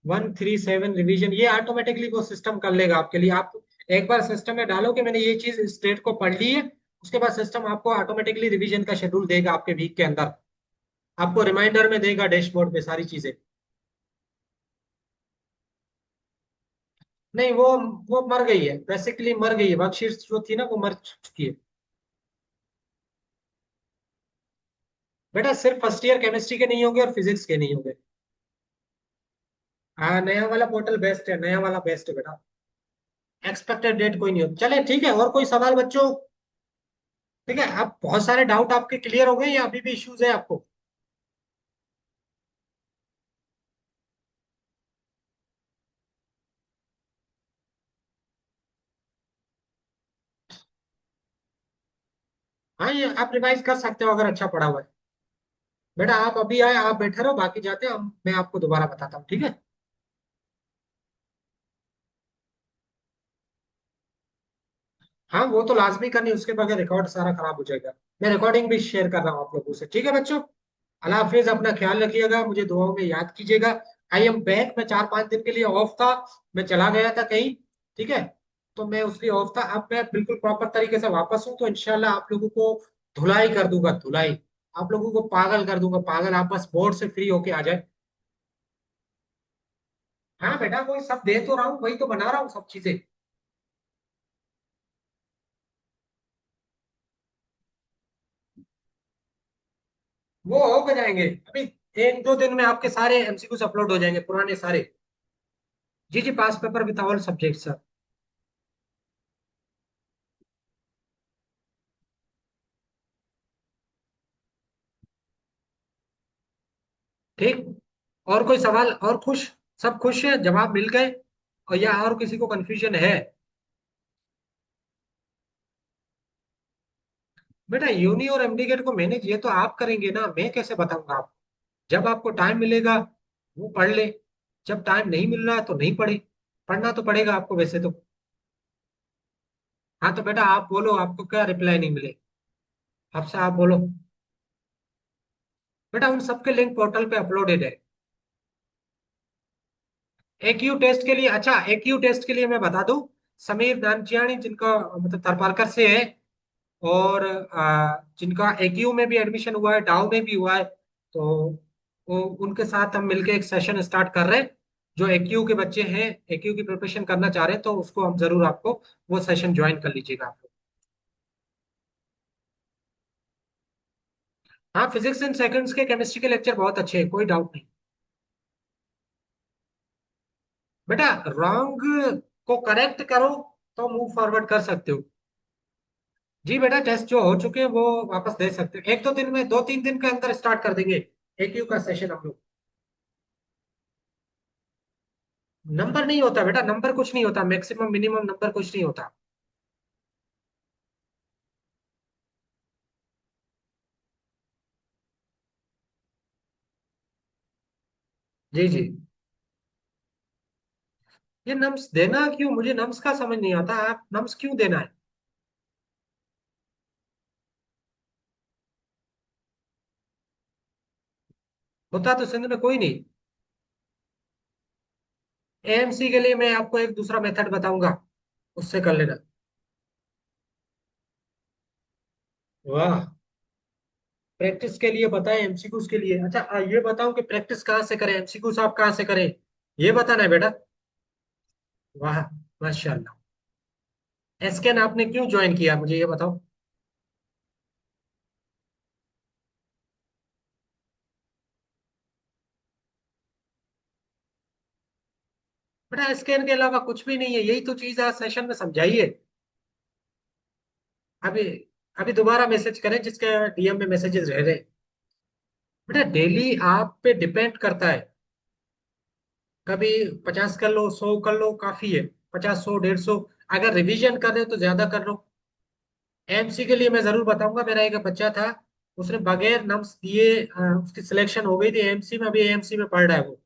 137 रिवीजन ये ऑटोमेटिकली वो सिस्टम कर लेगा आपके लिए। आप एक बार सिस्टम में डालो कि मैंने ये चीज स्टेट को पढ़ ली है, उसके बाद सिस्टम आपको ऑटोमेटिकली रिवीजन का शेड्यूल देगा आपके वीक के अंदर, आपको रिमाइंडर में देगा डैशबोर्ड पे सारी चीजें। नहीं वो मर गई है, बेसिकली मर गई है, वर्कशीट्स जो थी ना वो मर चुकी है। बेटा सिर्फ फर्स्ट ईयर केमिस्ट्री के नहीं होंगे और फिजिक्स के नहीं होंगे। हाँ नया वाला पोर्टल बेस्ट है, नया वाला बेस्ट है बेटा। एक्सपेक्टेड डेट कोई नहीं हो, चले ठीक है, और कोई सवाल बच्चों? ठीक है, अब बहुत सारे डाउट आपके क्लियर हो गए या अभी भी इश्यूज है आपको? हाँ ये आप रिवाइज कर सकते हो अगर अच्छा पढ़ा हुआ है। बेटा आप अभी आए, आप बैठे रहो, बाकी जाते हैं हम, मैं आपको दोबारा बताता हूँ, ठीक है। हाँ वो तो लाजमी करनी, उसके बगैर रिकॉर्ड सारा खराब हो जाएगा। मैं रिकॉर्डिंग भी शेयर कर रहा हूँ आप लोगों से, ठीक है बच्चों। अल्लाह हाफिज, अपना ख्याल रखिएगा, मुझे दुआओं में याद कीजिएगा। आई एम बैक, मैं 4-5 दिन के लिए ऑफ था, मैं चला गया था कहीं, ठीक है। तो मैं उसलिए ऑफ था, अब मैं बिल्कुल प्रॉपर तरीके से वापस हूँ, तो इंशाल्लाह आप लोगों को धुलाई कर दूंगा, धुलाई। आप लोगों को पागल कर दूंगा, पागल, आप बस बोर्ड से फ्री होके आ जाए। हाँ बेटा वही सब दे तो रहा हूँ, वही तो बना रहा हूँ सब चीजें। वो हो के जाएंगे अभी, 1-2 दिन में आपके सारे एमसीक्यूज अपलोड हो जाएंगे पुराने सारे। जी जी, past paper with all subject sir. ठीक। और कोई सवाल? और खुश? सब खुश है, जवाब मिल गए? और या और किसी को कंफ्यूजन है? बेटा यूनी और एमडीगेट को मैनेज ये तो आप करेंगे ना, मैं कैसे बताऊंगा आपको? जब आपको टाइम मिलेगा वो पढ़ ले, जब टाइम नहीं मिल रहा है तो नहीं पढ़े। पढ़ना तो पड़ेगा आपको वैसे तो। हाँ तो बेटा आप बोलो, आपको क्या रिप्लाई नहीं मिले? आपसे आप बोलो। बेटा उन सबके लिंक पोर्टल पे अपलोडेड है। एक्यू टेस्ट के लिए, अच्छा एक्यू टेस्ट के लिए मैं बता दूं, समीर नानचियानी जिनका मतलब थरपारकर से है, और जिनका एक्यू में भी एडमिशन हुआ है, डाउ में भी हुआ है, तो वो उनके साथ हम मिलके एक सेशन स्टार्ट कर रहे हैं। जो एक्यू के बच्चे हैं, एक्यू की प्रिपरेशन करना चाह रहे हैं, तो उसको हम जरूर आपको वो सेशन ज्वाइन कर लीजिएगा आप लोग। हाँ फिजिक्स इन सेकंड्स के केमिस्ट्री के लेक्चर बहुत अच्छे हैं, कोई डाउट नहीं। बेटा रॉन्ग को करेक्ट करो तो मूव फॉरवर्ड कर सकते हो। जी बेटा टेस्ट जो हो चुके हैं वो वापस दे सकते हो, एक दो दिन में, 2-3 दिन के अंदर स्टार्ट कर देंगे एक्यू का सेशन हम लोग। नंबर नहीं होता बेटा, नंबर कुछ नहीं होता, मैक्सिमम मिनिमम नंबर कुछ नहीं होता। जी जी। ये नम्स देना क्यों? मुझे नम्स का समझ नहीं आता, आप नम्स क्यों देना है? होता तो सिंध में कोई नहीं। एएमसी के लिए मैं आपको एक दूसरा मेथड बताऊंगा, उससे कर लेना। वाह। प्रैक्टिस के लिए बताएं एमसीक्यूज के लिए? अच्छा ये बताऊं कि प्रैक्टिस कहाँ से करें, एमसीक्यूज आप कहाँ से करें, ये बताना है बेटा। वाह, माशाल्लाह। एसकेन आपने क्यों ज्वाइन किया, मुझे ये बताओ। बेटा एसकेन के अलावा कुछ भी नहीं है, यही तो चीज आज सेशन में समझाइए। अभी अभी दोबारा मैसेज करें जिसके डीएम में मैसेजेस रह रहे। बेटा डेली आप पे डिपेंड करता है, कभी 50 कर लो, 100 कर लो, काफी है। 50, 100, 150, अगर रिवीजन कर रहे हो तो ज्यादा कर लो। एमसी के लिए मैं जरूर बताऊंगा, मेरा एक बच्चा था, उसने बगैर नम्स दिए उसकी सिलेक्शन हो गई थी एमसी में, अभी एमसी में पढ़ रहा है वो।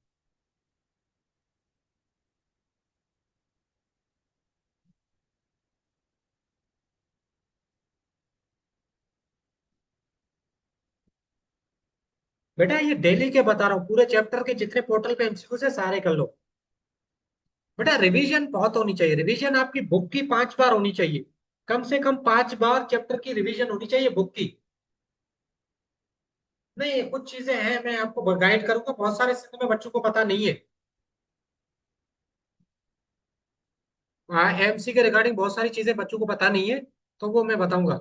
बेटा ये डेली के बता रहा हूँ, पूरे चैप्टर के जितने पोर्टल पे एमसीक्यू से सारे कर लो। बेटा रिवीजन बहुत होनी चाहिए, रिवीजन आपकी बुक की 5 बार होनी चाहिए, कम से कम 5 बार चैप्टर की रिवीजन होनी चाहिए बुक की। नहीं कुछ चीजें हैं, मैं आपको गाइड करूंगा, बहुत सारे सिंध में बच्चों को पता नहीं है। हाँ एमसी के रिगार्डिंग बहुत सारी चीजें बच्चों को पता नहीं है, तो वो मैं बताऊंगा।